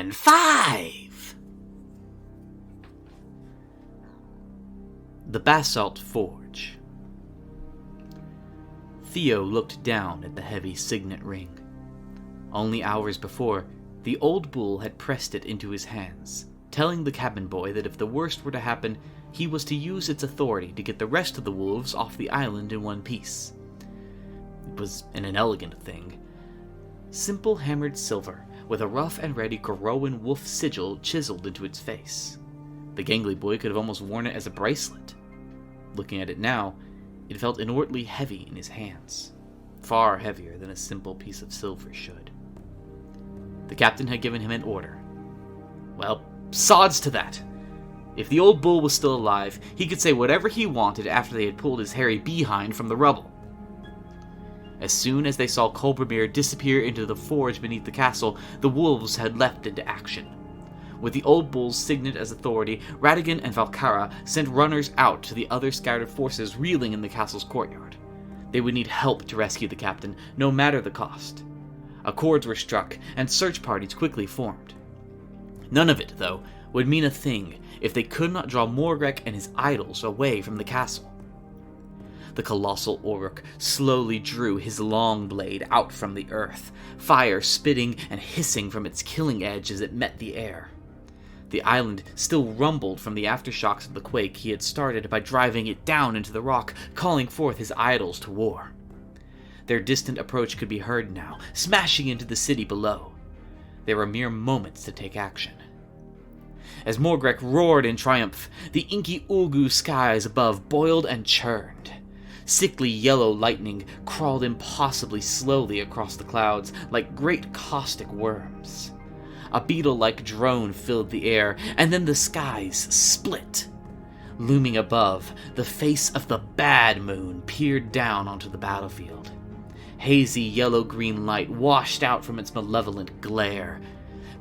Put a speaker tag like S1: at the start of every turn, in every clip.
S1: And 5! The Basalt Forge. Theo looked down at the heavy signet ring. Only hours before, the old bull had pressed it into his hands, telling the cabin boy that if the worst were to happen, he was to use its authority to get the rest of the wolves off the island in one piece. It was an inelegant thing. Simple hammered silver, with a rough and ready Gorowan wolf sigil chiseled into its face. The gangly boy could have almost worn it as a bracelet. Looking at it now, it felt inordinately heavy in his hands, far heavier than a simple piece of silver should. The captain had given him an order. Well, sods to that. If the old bull was still alive, he could say whatever he wanted after they had pulled his hairy behind from the rubble. As soon as they saw Kolbremir disappear into the forge beneath the castle, the wolves had leapt into action. With the old bull's signet as authority, Radigan and Valkara sent runners out to the other scattered forces reeling in the castle's courtyard. They would need help to rescue the captain, no matter the cost. Accords were struck, and search parties quickly formed. None of it, though, would mean a thing if they could not draw Morgrek and his idols away from the castle. The colossal Orruk slowly drew his long blade out from the earth, fire spitting and hissing from its killing edge as it met the air. The island still rumbled from the aftershocks of the quake he had started by driving it down into the rock, calling forth his idols to war. Their distant approach could be heard now, smashing into the city below. There were mere moments to take action. As Morgrek roared in triumph, the inky Ulgu skies above boiled and churned. Sickly yellow lightning crawled impossibly slowly across the clouds like great caustic worms. A beetle-like drone filled the air, and then the skies split. Looming above, the face of the Bad Moon peered down onto the battlefield. Hazy yellow-green light washed out from its malevolent glare.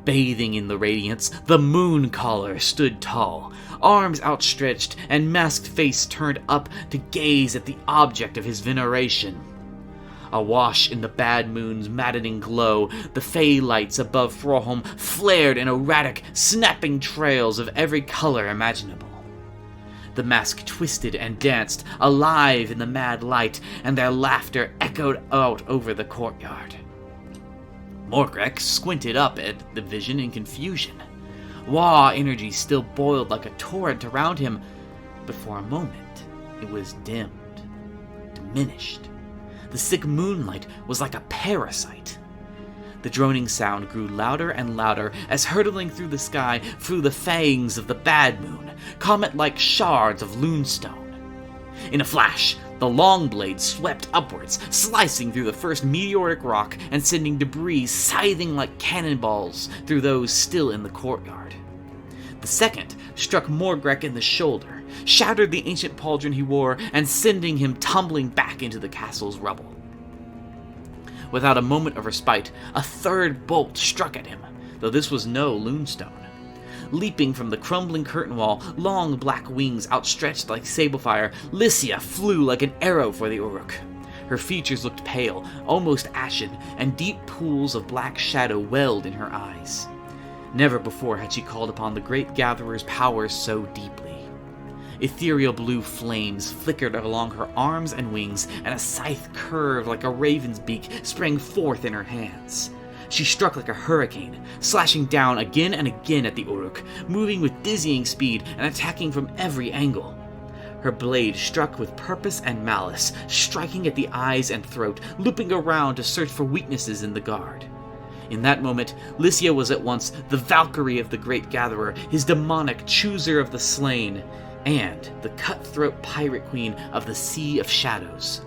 S1: Bathing in the radiance, the Moon Caller stood tall, arms outstretched and masked face turned up to gaze at the object of his veneration. Awash in the Bad Moon's maddening glow, the Fey lights above Froholm flared in erratic, snapping trails of every color imaginable. The mask twisted and danced, alive in the mad light, and their laughter echoed out over the courtyard. Morgrek squinted up at the vision in confusion. Wa energy still boiled like a torrent around him, but for a moment it was dimmed, diminished. The sick moonlight was like a parasite. The droning sound grew louder and louder as hurtling through the sky flew the fangs of the Bad Moon, comet-like shards of Lunestone. In a flash, the long blade swept upwards, slicing through the first meteoric rock and sending debris scything like cannonballs through those still in the courtyard. The second struck Morgrek in the shoulder, shattered the ancient pauldron he wore, and sending him tumbling back into the castle's rubble. Without a moment of respite, a third bolt struck at him, though this was no Lunestone. Leaping from the crumbling curtain wall, long black wings outstretched like sablefire, Lycia flew like an arrow for the Uruk. Her features looked pale, almost ashen, and deep pools of black shadow welled in her eyes. Never before had she called upon the great Gatherer's powers so deeply. Ethereal blue flames flickered along her arms and wings, and a scythe curved like a raven's beak sprang forth in her hands. She struck like a hurricane, slashing down again and again at the Uruk, moving with dizzying speed and attacking from every angle. Her blade struck with purpose and malice, striking at the eyes and throat, looping around to search for weaknesses in the guard. In that moment, Lycia was at once the Valkyrie of the Great Gatherer, his demonic chooser of the slain, and the cutthroat pirate queen of the Sea of Shadows.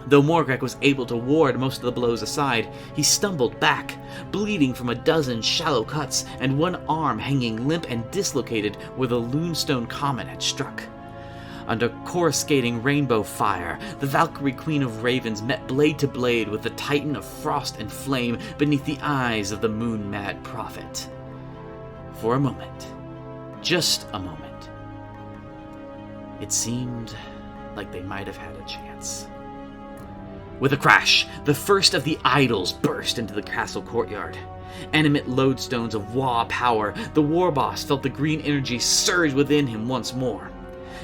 S1: Though Morgrek was able to ward most of the blows aside, he stumbled back, bleeding from a dozen shallow cuts and one arm hanging limp and dislocated where the Lunestone comet had struck. Under coruscating rainbow fire, the Valkyrie Queen of Ravens met blade to blade with the Titan of Frost and Flame beneath the eyes of the moon-mad prophet. For a moment, just a moment, it seemed like they might have had a chance. With a crash, the first of the idols burst into the castle courtyard. Animate lodestones of Wa power, the war boss felt the green energy surge within him once more.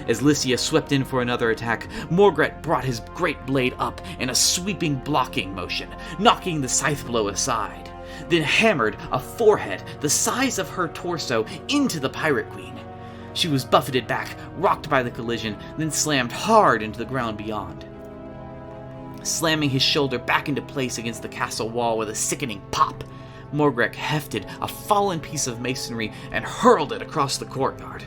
S1: As Lycia swept in for another attack, Morgret brought his great blade up in a sweeping blocking motion, knocking the scythe blow aside, then hammered a forehead the size of her torso into the pirate queen. She was buffeted back, rocked by the collision, then slammed hard into the ground beyond. Slamming his shoulder back into place against the castle wall with a sickening pop, Morgrek hefted a fallen piece of masonry and hurled it across the courtyard.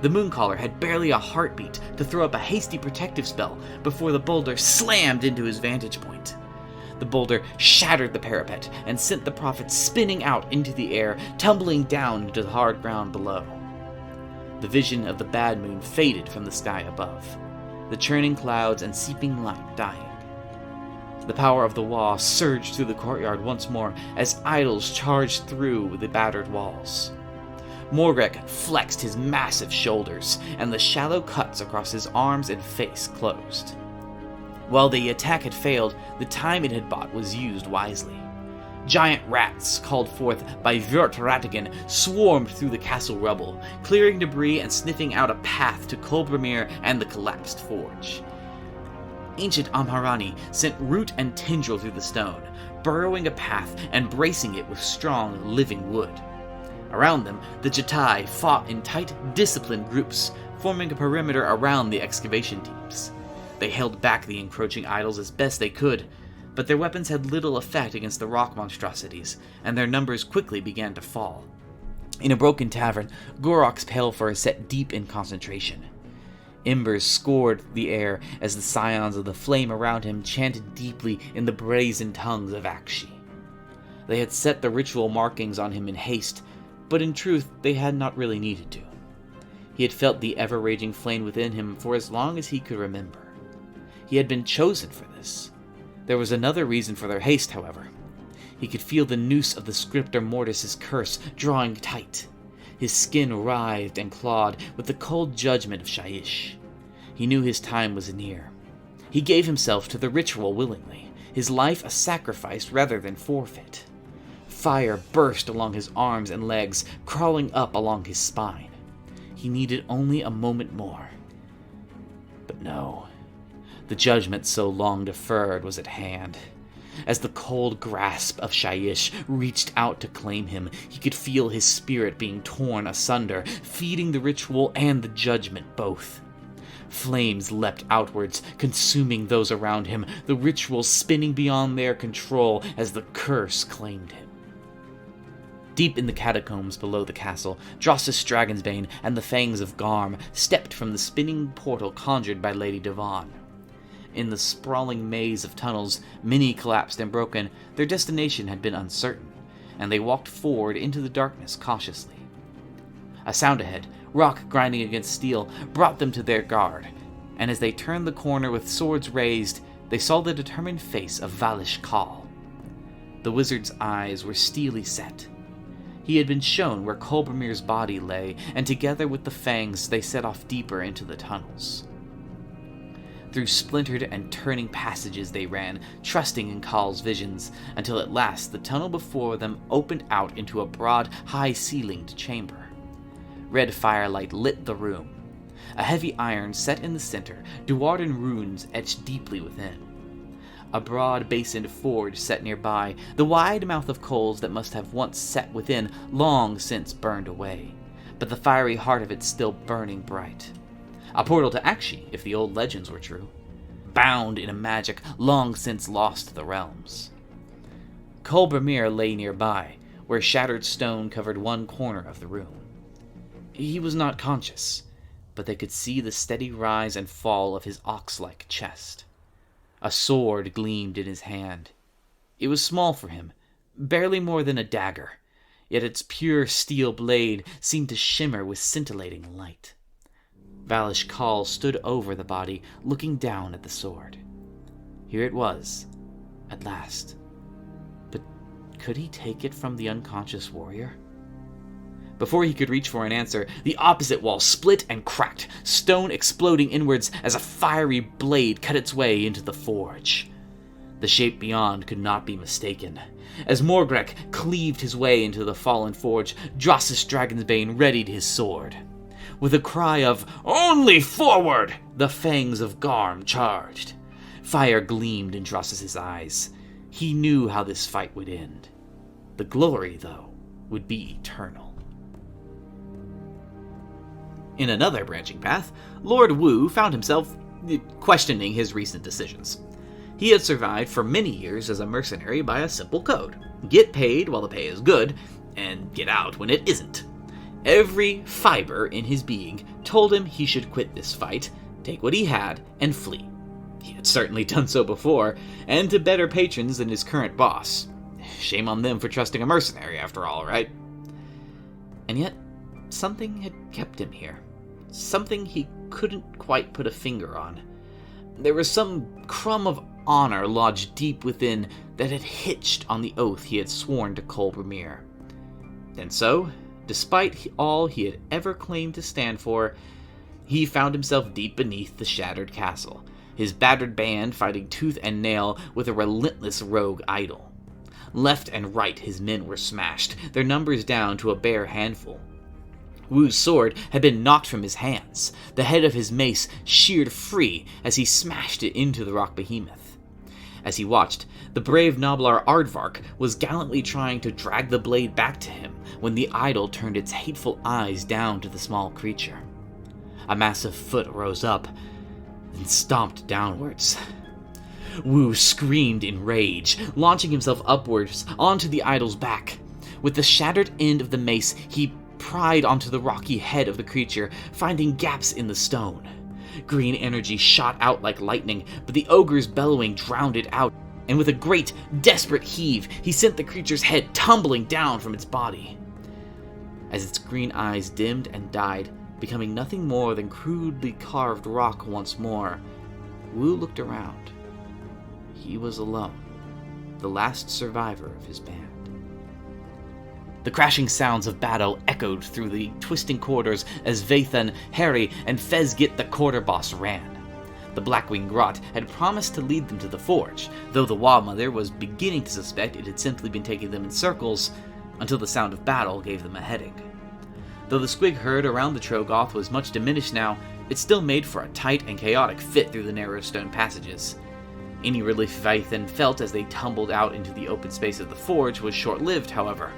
S1: The Mooncaller had barely a heartbeat to throw up a hasty protective spell before the boulder slammed into his vantage point. The boulder shattered the parapet and sent the prophet spinning out into the air, tumbling down into the hard ground below. The vision of the bad moon faded from the sky above, the churning clouds and seeping light dying. The power of the Wa surged through the courtyard once more as idols charged through the battered walls. Morgrek flexed his massive shoulders, and the shallow cuts across his arms and face closed. While the attack had failed, the time it had bought was used wisely. Giant rats, called forth by Vjort Ratigan, swarmed through the castle rubble, clearing debris and sniffing out a path to Kolbramir and the collapsed forge. Ancient Amharani sent root and tendril through the stone, burrowing a path and bracing it with strong, living wood. Around them, the Jatai fought in tight, disciplined groups, forming a perimeter around the excavation teams. They held back the encroaching idols as best they could, but their weapons had little effect against the rock monstrosities, and their numbers quickly began to fall. In a broken tavern, Gorok's Palefur sat deep in concentration. Embers scored the air as the scions of the flame around him chanted deeply in the brazen tongues of Akshi. They had set the ritual markings on him in haste, but in truth they had not really needed to. He had felt the ever-raging flame within him for as long as he could remember. He had been chosen for this. There was another reason for their haste, however. He could feel the noose of the Scriptor Mortis' curse drawing tight. His skin writhed and clawed with the cold judgment of Shyish. He knew his time was near. He gave himself to the ritual willingly, his life a sacrifice rather than forfeit. Fire burst along his arms and legs, crawling up along his spine. He needed only a moment more. But no. The judgment so long deferred was at hand. As the cold grasp of Shyish reached out to claim him, he could feel his spirit being torn asunder, feeding the ritual and the judgment both. Flames leapt outwards, consuming those around him, the ritual spinning beyond their control as the curse claimed him. Deep in the catacombs below the castle, Drossus Dragonsbane and the Fangs of Garm stepped from the spinning portal conjured by Lady Devon. In the sprawling maze of tunnels, many collapsed and broken, their destination had been uncertain, and they walked forward into the darkness cautiously. A sound ahead, rock grinding against steel, brought them to their guard, and as they turned the corner with swords raised, they saw the determined face of Valish Kal. The wizard's eyes were steely set. He had been shown where Kolbramir's body lay, and together with the Fangs they set off deeper into the tunnels. Through splintered and turning passages they ran, trusting in Kal's visions, until at last the tunnel before them opened out into a broad, high-ceilinged chamber. Red firelight lit the room. A heavy iron set in the center, Duardan runes etched deeply within. A broad basined forge set nearby, the wide mouth of coals that must have once set within long since burned away, but the fiery heart of it still burning bright. A portal to Akshi, if the old legends were true, bound in a magic long since lost to the realms. Kolbramir lay nearby, where shattered stone covered one corner of the room. He was not conscious, but they could see the steady rise and fall of his ox-like chest. A sword gleamed in his hand. It was small for him, barely more than a dagger, yet its pure steel blade seemed to shimmer with scintillating light. Valish Kal stood over the body, looking down at the sword. Here it was, at last. But could he take it from the unconscious warrior? Before he could reach for an answer, the opposite wall split and cracked, stone exploding inwards as a fiery blade cut its way into the forge. The shape beyond could not be mistaken. As Morgrek cleaved his way into the fallen forge, Drossus Dragonsbane readied his sword. With a cry of, "Only forward!" the fangs of Garm charged. Fire gleamed in Drossus's eyes. He knew how this fight would end. The glory, though, would be eternal. In another branching path, Lord Wu found himself questioning his recent decisions. He had survived for many years as a mercenary by a simple code: get paid while the pay is good, and get out when it isn't. Every fiber in his being told him he should quit this fight, take what he had, and flee. He had certainly done so before, and to better patrons than his current boss. Shame on them for trusting a mercenary, after all, right? And yet, something had kept him here. Something he couldn't quite put a finger on. There was some crumb of honor lodged deep within that had hitched on the oath he had sworn to Kolbremir. And so, despite all he had ever claimed to stand for, he found himself deep beneath the shattered castle, his battered band fighting tooth and nail with a relentless rogue idol. Left and right his men were smashed, their numbers down to a bare handful. Wu's sword had been knocked from his hands, the head of his mace sheared free as he smashed it into the rock behemoth. As he watched, the brave Noblar Aardvark was gallantly trying to drag the blade back to him when the idol turned its hateful eyes down to the small creature. A massive foot rose up and stomped downwards. Wu screamed in rage, launching himself upwards onto the idol's back. With the shattered end of the mace, he pried onto the rocky head of the creature, finding gaps in the stone. Green energy shot out like lightning, but the ogre's bellowing drowned it out, and with a great, desperate heave, he sent the creature's head tumbling down from its body. As its green eyes dimmed and died, becoming nothing more than crudely carved rock once more, Wu looked around. He was alone, the last survivor of his band. The crashing sounds of battle echoed through the twisting corridors as Vathan, Harry, and Fezgit the quarter boss ran. The Blackwing Grot had promised to lead them to the forge, though the Wildmother was beginning to suspect it had simply been taking them in circles until the sound of battle gave them a heading. Though the squig herd around the Trogoth was much diminished now, it still made for a tight and chaotic fit through the narrow stone passages. Any relief Vathan felt as they tumbled out into the open space of the forge was short-lived, however.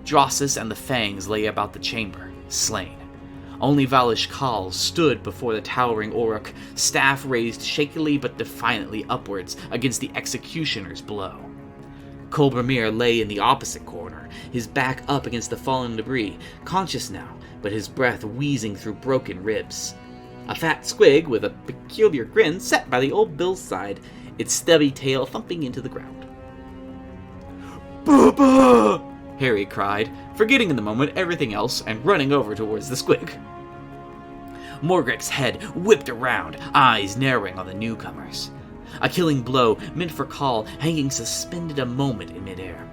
S1: Drossus and the Fangs lay about the chamber, slain. Only Valish Khal stood before the towering Orruk, staff raised shakily but defiantly upwards against the executioner's blow. Kolbremir lay in the opposite corner, his back up against the fallen debris, conscious now, but his breath wheezing through broken ribs. A fat squig with a peculiar grin sat by the old Bill's side, its stubby tail thumping into the ground. "Baba!" Harry cried, forgetting in the moment everything else and running over towards the squig. Morgrek's head whipped around, eyes narrowing on the newcomers. A killing blow meant for Khal, hanging suspended a moment in midair.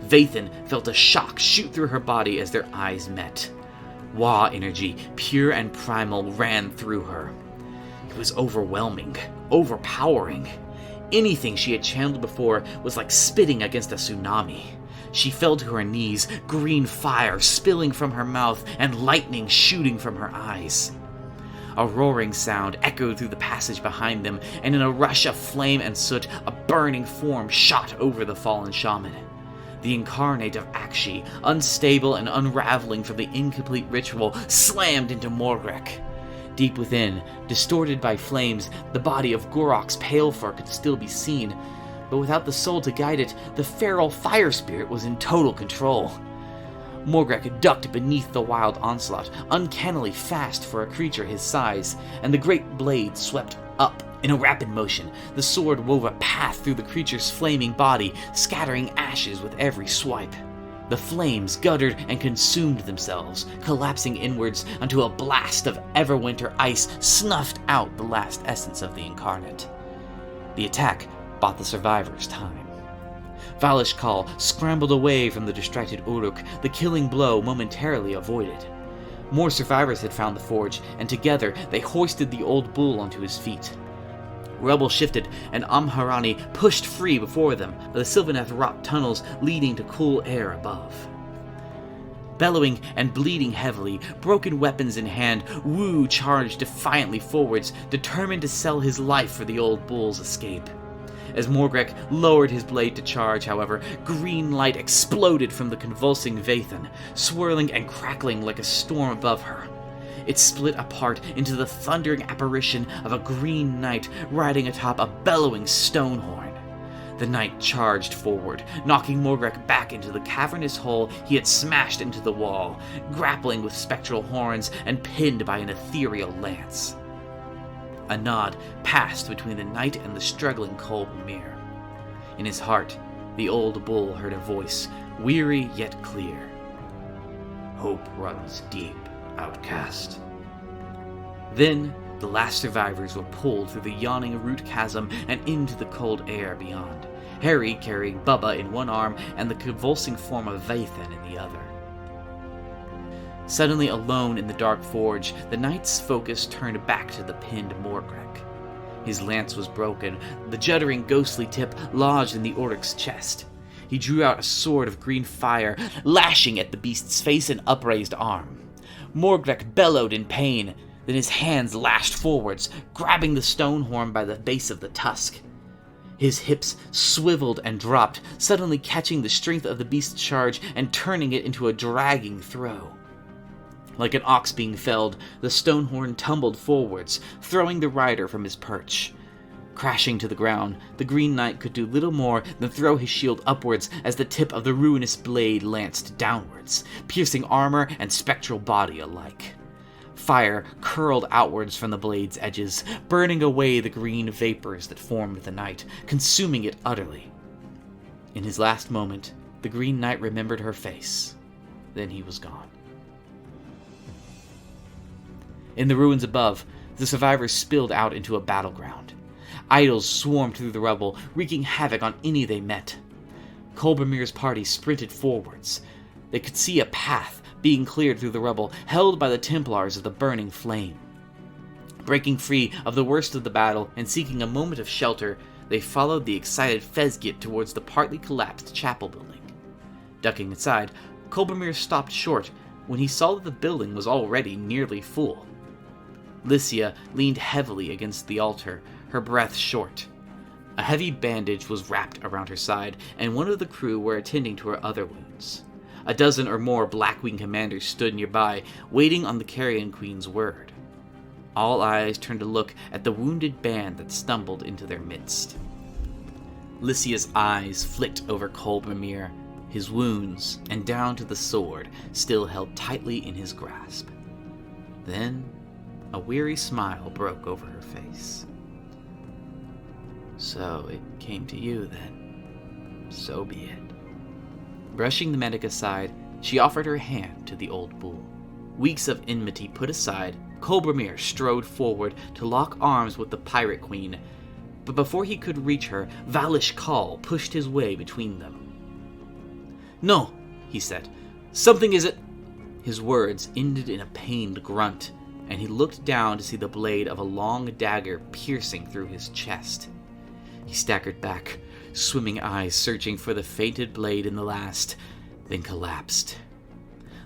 S1: Vathan felt a shock shoot through her body as their eyes met. Wa energy, pure and primal, ran through her. It was overwhelming, overpowering. Anything she had channeled before was like spitting against a tsunami. She fell to her knees, green fire spilling from her mouth and lightning shooting from her eyes. A roaring sound echoed through the passage behind them, and in a rush of flame and soot, a burning form shot over the fallen shaman. The incarnate of Akshi, unstable and unraveling from the incomplete ritual, slammed into Morgrek. Deep within, distorted by flames, the body of Gorok's Palefur could still be seen, but without the soul to guide it, the feral fire spirit was in total control. Morgrek ducked beneath the wild onslaught, uncannily fast for a creature his size, and the great blade swept up. In a rapid motion, the sword wove a path through the creature's flaming body, scattering ashes with every swipe. The flames guttered and consumed themselves, collapsing inwards until a blast of Everwinter ice snuffed out the last essence of the incarnate. The attack bought the survivors time. Valish Khal scrambled away from the distracted Uruk, the killing blow momentarily avoided. More survivors had found the forge, and together they hoisted the old bull onto his feet. Rubble shifted, and Amharani pushed free before them, the Sylvaneth rock tunnels leading to cool air above. Bellowing and bleeding heavily, broken weapons in hand, Wu charged defiantly forwards, determined to sell his life for the old bull's escape. As Morgrek lowered his blade to charge, however, green light exploded from the convulsing Vathan, swirling and crackling like a storm above her. It split apart into the thundering apparition of a green knight riding atop a bellowing stone horn. The knight charged forward, knocking Morgrek back into the cavernous hole he had smashed into the wall, grappling with spectral horns and pinned by an ethereal lance. A nod passed between the knight and the struggling Kolbamir. In his heart, the old bull heard a voice, weary yet clear. "Hope runs deep, outcast." Then, the last survivors were pulled through the yawning root chasm and into the cold air beyond, Harry carrying Bubba in one arm and the convulsing form of Vathan in the other. Suddenly alone in the dark forge, the knight's focus turned back to the pinned Morgrek. His lance was broken, the juddering ghostly tip lodged in the Oric's chest. He drew out a sword of green fire, lashing at the beast's face and upraised arm. Morgrek bellowed in pain, then his hands lashed forwards, grabbing the stone horn by the base of the tusk. His hips swiveled and dropped, suddenly catching the strength of the beast's charge and turning it into a dragging throw. Like an ox being felled, the stone horn tumbled forwards, throwing the rider from his perch. Crashing to the ground, the Green Knight could do little more than throw his shield upwards as the tip of the ruinous blade lanced downwards, piercing armor and spectral body alike. Fire curled outwards from the blade's edges, burning away the green vapors that formed the night, consuming it utterly. In his last moment, the Green Knight remembered her face. Then he was gone. In the ruins above, the survivors spilled out into a battleground. Idols swarmed through the rubble, wreaking havoc on any they met. Kolbamir's party sprinted forwards. They could see a path being cleared through the rubble, held by the Templars of the Burning Flame. Breaking free of the worst of the battle and seeking a moment of shelter, they followed the excited Fezgit towards the partly collapsed chapel building. Ducking aside, Kolbamir stopped short when he saw that the building was already nearly full. Lycia leaned heavily against the altar, her breath short. A heavy bandage was wrapped around her side, and one of the crew were attending to her other wounds. A dozen or more Blackwing commanders stood nearby, waiting on the Carrion Queen's word. All eyes turned to look at the wounded band that stumbled into their midst. Lycia's eyes flicked over Kolbamir, his wounds, and down to the sword, still held tightly in his grasp. Then, a weary smile broke over her face. "So it came to you, then. So be it." Brushing the medic aside, she offered her hand to the old bull. Weeks of enmity put aside, Kolbamir strode forward to lock arms with the pirate queen, but before he could reach her, Valish Kal pushed his way between them. "No," he said. "Something is it—" His words ended in a pained grunt, and he looked down to see the blade of a long dagger piercing through his chest. He staggered back, swimming eyes searching for the fainted blade in the last, then collapsed.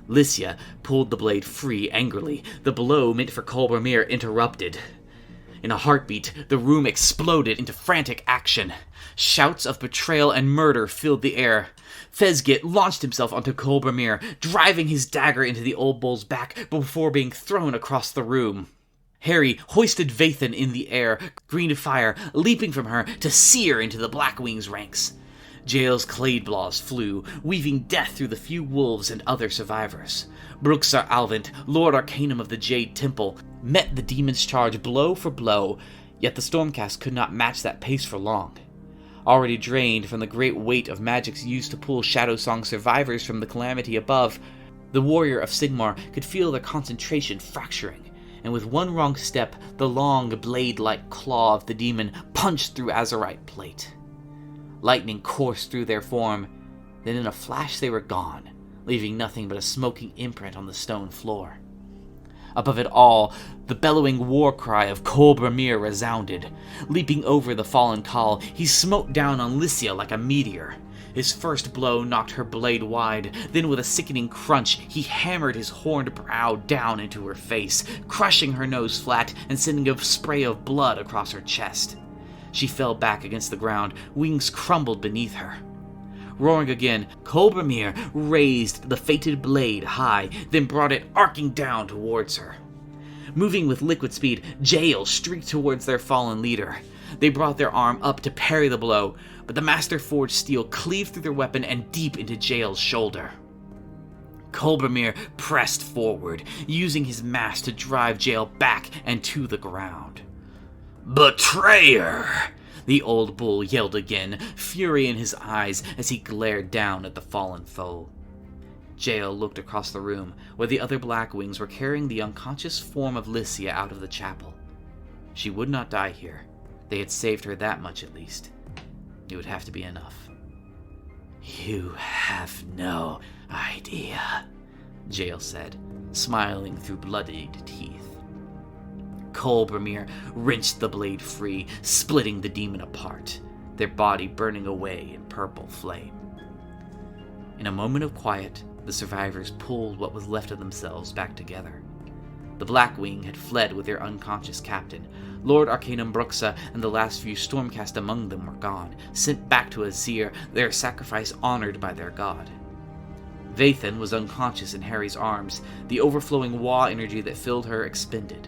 S1: Lycia pulled the blade free angrily, the blow meant for Kolbamir interrupted. In a heartbeat, the room exploded into frantic action. Shouts of betrayal and murder filled the air. Fezgit launched himself onto Kolbamir, driving his dagger into the old bull's back before being thrown across the room. Harry hoisted Vathan in the air, green fire leaping from her to sear into the Blackwing's ranks. Jael's Claidblaws flew, weaving death through the few wolves and other survivors. Bruxar Alvent, Lord Arcanum of the Jade Temple, met the demon's charge blow for blow, yet the Stormcast could not match that pace for long. Already drained from the great weight of magics used to pull Shadowsong survivors from the calamity above, the warrior of Sigmar could feel their concentration fracturing, and with one wrong step, the long, blade-like claw of the demon punched through Azerite plate. Lightning coursed through their form, then in a flash they were gone, leaving nothing but a smoking imprint on the stone floor. Above it all, the bellowing war cry of Kolbramir resounded. Leaping over the fallen Khal, he smote down on Lycia like a meteor. His first blow knocked her blade wide, then with a sickening crunch, he hammered his horned brow down into her face, crushing her nose flat and sending a spray of blood across her chest. She fell back against the ground, wings crumbled beneath her. Roaring again, Kolbramir raised the fated blade high, then brought it arcing down towards her. Moving with liquid speed, Jael streaked towards their fallen leader. They brought their arm up to parry the blow, but the master-forged steel cleaved through their weapon and deep into Jael's shoulder. Kolbramir pressed forward, using his mass to drive Jael back and to the ground. "Betrayer!" the old bull yelled again, fury in his eyes as he glared down at the fallen foe. Jael looked across the room, where the other Blackwings were carrying the unconscious form of Lycia out of the chapel. She would not die here. They had saved her that much at least. It would have to be enough. "You have no idea," Jael said, smiling through bloodied teeth. Kolbramir wrenched the blade free, splitting the demon apart, their body burning away in purple flame. In a moment of quiet, the survivors pulled what was left of themselves back together. The Blackwing had fled with their unconscious captain. Lord Arcanum Bruxa and the last few Stormcast among them were gone, sent back to Azir, their sacrifice honored by their god. Vathan was unconscious in Harry's arms, the overflowing Wa energy that filled her expended.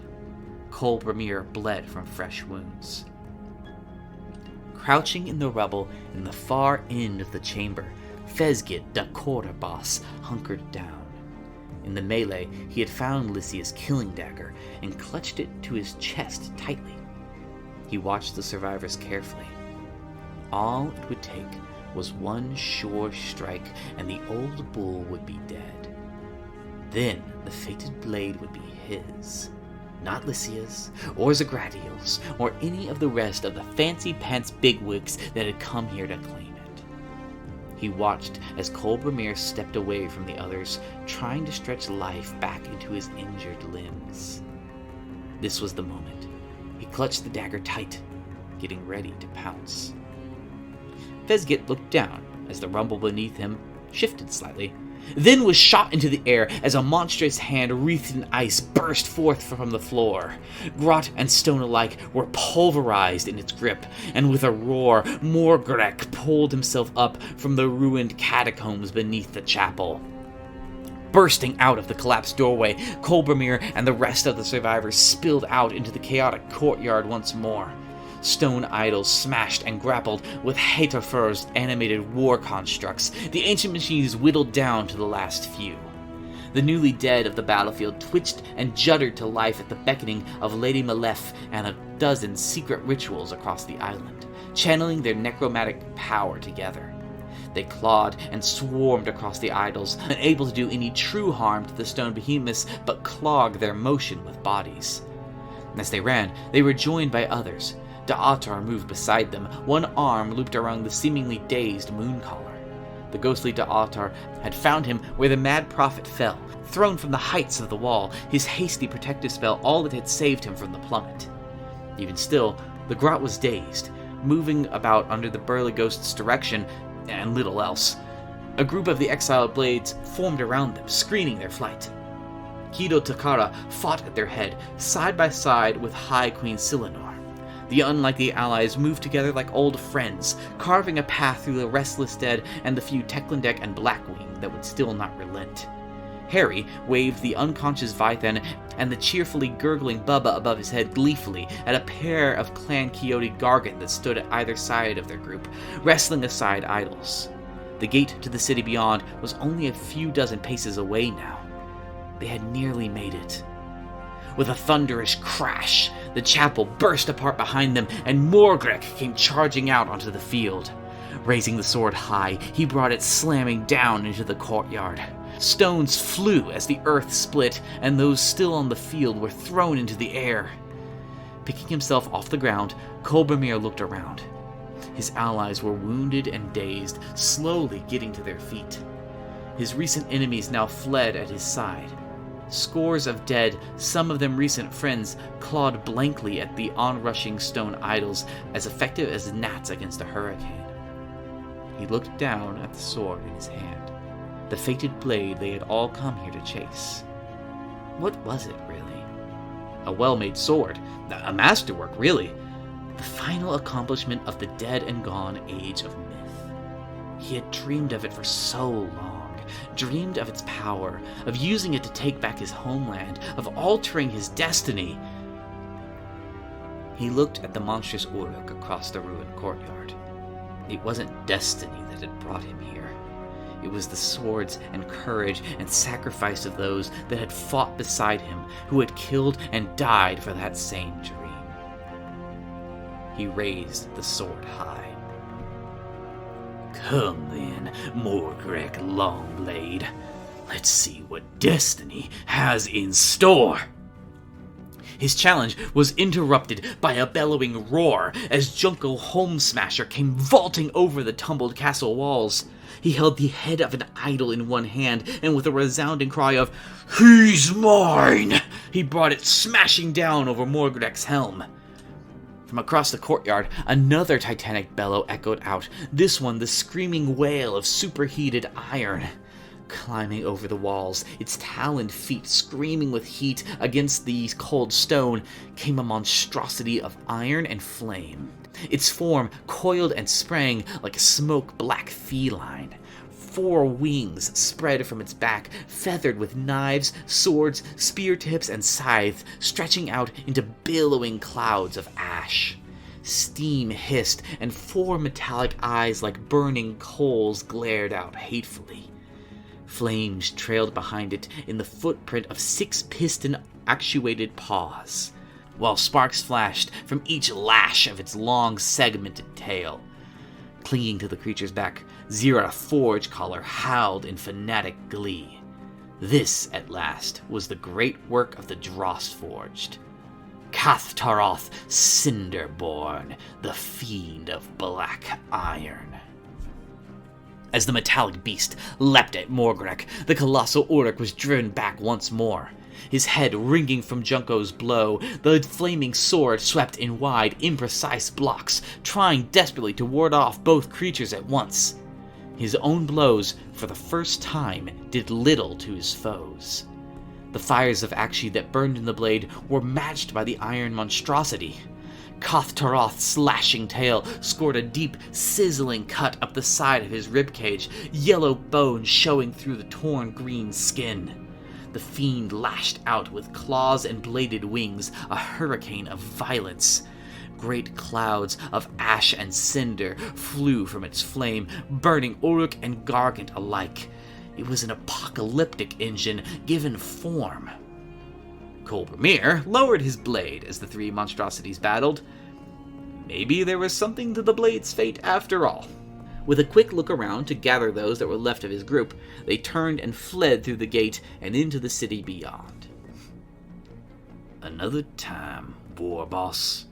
S1: Kolbramir bled from fresh wounds. Crouching in the rubble in the far end of the chamber, Fezgit da Corabas hunkered down. In the melee, he had found Lycia's killing dagger and clutched it to his chest tightly. He watched the survivors carefully. All it would take was one sure strike, and the old bull would be dead. Then the fated blade would be his. Not Lycia's, or Zagradiel's, or any of the rest of the fancy-pants bigwigs that had come here to claim it. He watched as Kolbramir stepped away from the others, trying to stretch life back into his injured limbs. This was the moment. He clutched the dagger tight, getting ready to pounce. Fezgit looked down as the rumble beneath him shifted slightly, then was shot into the air as a monstrous hand wreathed in ice burst forth from the floor. Grot and stone alike were pulverized in its grip, and with a roar, Morgrek pulled himself up from the ruined catacombs beneath the chapel. Bursting out of the collapsed doorway, Kolbramir and the rest of the survivors spilled out into the chaotic courtyard once more. Stone idols smashed and grappled with Haetofur's animated war constructs, the ancient machines whittled down to the last few. The newly dead of the battlefield twitched and juddered to life at the beckoning of Lady Malef and a dozen secret rituals across the island, channeling their necromantic power together. They clawed and swarmed across the idols, unable to do any true harm to the stone behemoths but clog their motion with bodies. As they ran, they were joined by others. Da'atar moved beside them, one arm looped around the seemingly dazed Mooncaller. The ghostly Da'atar had found him where the mad prophet fell, thrown from the heights of the wall, his hasty protective spell all that had saved him from the plummet. Even still, the Grot was dazed, moving about under the burly ghost's direction, and little else. A group of the exiled blades formed around them, screening their flight. Kido Takara fought at their head, side by side with High Queen Silenor. The unlikely allies moved together like old friends, carving a path through the restless dead and the few Teklandek and Blackwing that would still not relent. Harry waved the unconscious Vythan and the cheerfully gurgling Bubba above his head gleefully at a pair of Clan Quixote Gargan that stood at either side of their group, wrestling aside idols. The gate to the city beyond was only a few dozen paces away now. They had nearly made it. With a thunderous crash, the chapel burst apart behind them, and Morgrek came charging out onto the field. Raising the sword high, he brought it slamming down into the courtyard. Stones flew as the earth split, and those still on the field were thrown into the air. Picking himself off the ground, Kolbramir looked around. His allies were wounded and dazed, slowly getting to their feet. His recent enemies now fled at his side. Scores of dead, some of them recent friends, clawed blankly at the onrushing stone idols, as effective as gnats against a hurricane. He looked down at the sword in his hand, the fated blade they had all come here to chase. What was it, really? A well-made sword, a masterwork, really. The final accomplishment of the dead and gone age of myth. He had dreamed of it for so long, dreamed of its power, of using it to take back his homeland, of altering his destiny. He looked at the monstrous Uruk across the ruined courtyard. It wasn't destiny that had brought him here. It was the swords and courage and sacrifice of those that had fought beside him, who had killed and died for that same dream. He raised the sword high. Come then, Morgrek Longblade. Let's see what destiny has in store. His challenge was interrupted by a bellowing roar as Junko Homesmasher came vaulting over the tumbled castle walls. He held the head of an idol in one hand, and with a resounding cry of, "He's mine!" he brought it smashing down over Morgrek's helm. From across the courtyard, another titanic bellow echoed out, this one the screaming wail of superheated iron. Climbing over the walls, its taloned feet screaming with heat against the cold stone, came a monstrosity of iron and flame. Its form coiled and sprang like a smoke-black feline. 4 wings spread from its back, feathered with knives, swords, spear tips, and scythes, stretching out into billowing clouds of ash. Steam hissed, and 4 metallic eyes like burning coals glared out hatefully. Flames trailed behind it in the footprint of 6 piston-actuated paws, while sparks flashed from each lash of its long, segmented tail. Clinging to the creature's back, Zira Forgecaller howled in fanatic glee. This, at last, was the great work of the Drossforged. Kathtaroth Cinderborn, the fiend of black iron. As the metallic beast leapt at Morgrek, the colossal Uruk was driven back once more. His head ringing from Junko's blow, the flaming sword swept in wide, imprecise blocks, trying desperately to ward off both creatures at once. His own blows, for the first time, did little to his foes. The fires of Akshi that burned in the blade were matched by the iron monstrosity. Kathtaroth's slashing tail scored a deep, sizzling cut up the side of his ribcage, yellow bone showing through the torn green skin. The fiend lashed out with claws and bladed wings, a hurricane of violence. Great clouds of ash and cinder flew from its flame, burning Uruk and Gargant alike. It was an apocalyptic engine given form. Kolbremir lowered his blade as the 3 monstrosities battled. Maybe there was something to the blade's fate after all. With a quick look around to gather those that were left of his group, they turned and fled through the gate and into the city beyond. Another time, war boss.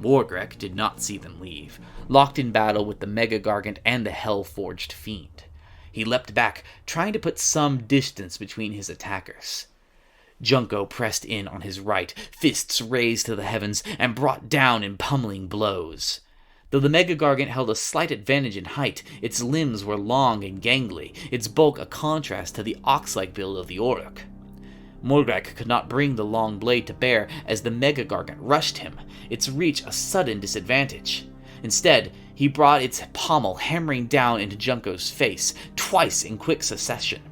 S1: Morgrek did not see them leave, locked in battle with the Mega Gargant and the Hell-forged fiend. He leapt back, trying to put some distance between his attackers. Junko pressed in on his right, fists raised to the heavens, and brought down in pummeling blows. Though the Mega Gargant held a slight advantage in height, its limbs were long and gangly, its bulk a contrast to the ox-like build of the Uruk. Morgrek could not bring the long blade to bear as the Mega Gargant rushed him, its reach a sudden disadvantage. Instead, he brought its pommel hammering down into Junko's face, twice in quick succession.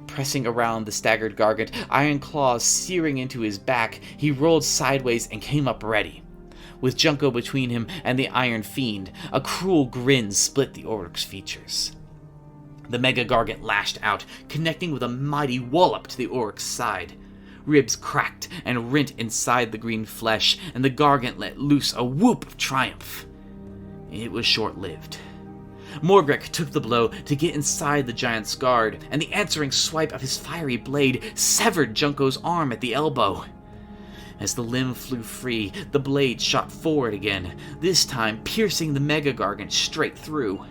S1: Pressing around the staggered Gargant, iron claws searing into his back, he rolled sideways and came up ready. With Junko between him and the Iron Fiend, a cruel grin split the Uruk's features. The Mega Gargant lashed out, connecting with a mighty wallop to the Uruk's side. Ribs cracked and rent inside the green flesh, and the Gargant let loose a whoop of triumph. It was short-lived. Morgrek took the blow to get inside the giant's guard, and the answering swipe of his fiery blade severed Junko's arm at the elbow. As the limb flew free, the blade shot forward again, this time piercing the Mega Gargant straight through.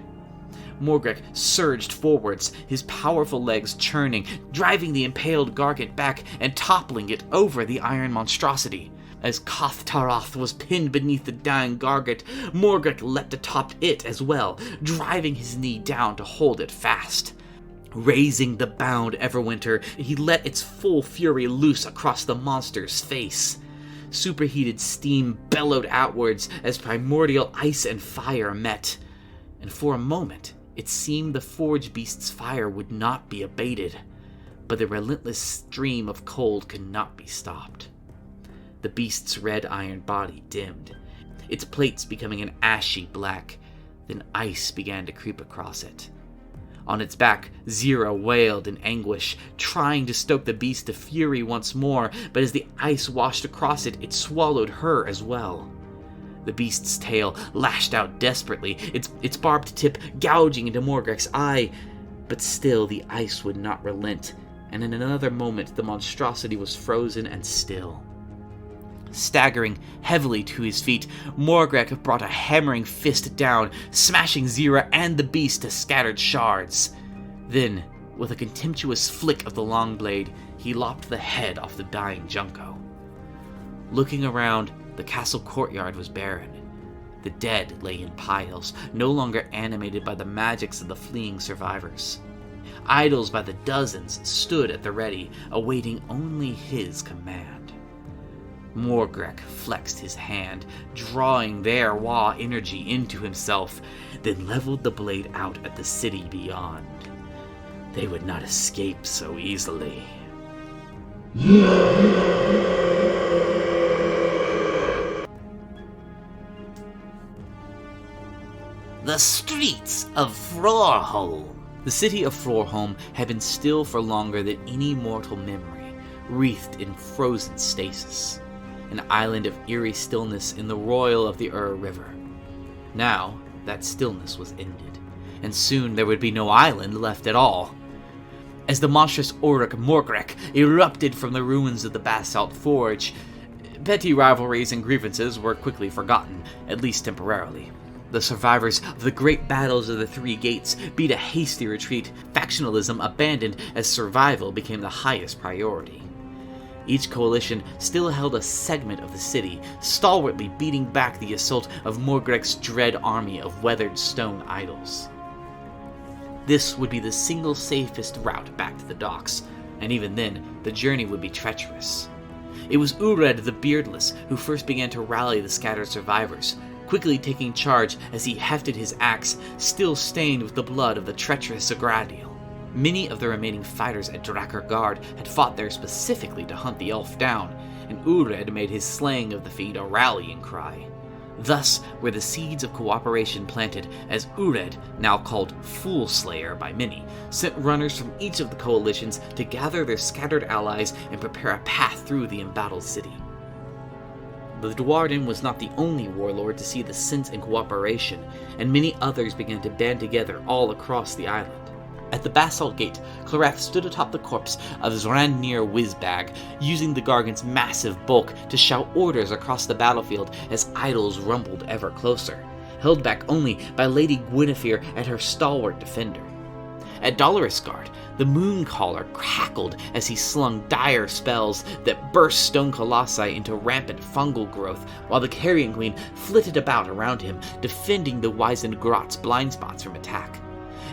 S1: Morgrek surged forwards, his powerful legs churning, driving the impaled Gargant back and toppling it over the iron monstrosity. As Koth Taroth was pinned beneath the dying Gargant, Morgrek leapt atop it as well, driving his knee down to hold it fast. Raising the bound Everwinter, he let its full fury loose across the monster's face. Superheated steam bellowed outwards as primordial ice and fire met, and for a moment it seemed the forge beast's fire would not be abated, but the relentless stream of cold could not be stopped. The beast's red iron body dimmed, its plates becoming an ashy black, then ice began to creep across it. On its back, Zira wailed in anguish, trying to stoke the beast to fury once more, but as the ice washed across it, it swallowed her as well. The beast's tail lashed out desperately, its barbed tip gouging into Morgrek's eye, but still the ice would not relent, and in another moment the monstrosity was frozen and still. Staggering heavily to his feet, Morgrek brought a hammering fist down, smashing Zira and the beast to scattered shards. Then, with a contemptuous flick of the long blade, he lopped the head off the dying Junko. Looking around, the castle courtyard was barren. The dead lay in piles, no longer animated by the magics of the fleeing survivors. Idols by the dozens stood at the ready, awaiting only his command. Morgrek flexed his hand, drawing their Wa energy into himself, then leveled the blade out at the city beyond. They would not escape so easily. The streets of Frorholm. The city of Frorholm had been still for longer than any mortal memory, wreathed in frozen stasis. An island of eerie stillness in the roil of the River. Now, that stillness was ended, and soon there would be no island left at all. As the monstrous Auric Morgrek erupted from the ruins of the Basalt Forge, petty rivalries and grievances were quickly forgotten, at least temporarily. The survivors of the great battles of the Three Gates beat a hasty retreat, factionalism abandoned as survival became the highest priority. Each coalition still held a segment of the city, stalwartly beating back the assault of Morgrek's dread army of weathered stone idols. This would be the single safest route back to the docks, and even then, the journey would be treacherous. It was Ured the Beardless who first began to rally the scattered survivors, quickly taking charge as he hefted his axe, still stained with the blood of the treacherous Zagradiel. Many of the remaining fighters at Drakar had fought there specifically to hunt the elf down, and Ured made his slaying of the feat a rallying cry. Thus were the seeds of cooperation planted as Ured, now called Fool Slayer by many, sent runners from each of the coalitions to gather their scattered allies and prepare a path through the embattled city. The Dwarden was not the only warlord to see the sense in cooperation, and many others began to band together all across the island. At the Basalt Gate, Cloreth stood atop the corpse of Zrandir Wizbag, using the Gargant's massive bulk to shout orders across the battlefield as idols rumbled ever closer, held back only by Lady Gwynethere and her stalwart defender. At Dolorisgard, the Mooncaller crackled as he slung dire spells that burst stone colossi into rampant fungal growth, while the Carrion Queen flitted about around him, defending the wizened Grot's blind spots from attack.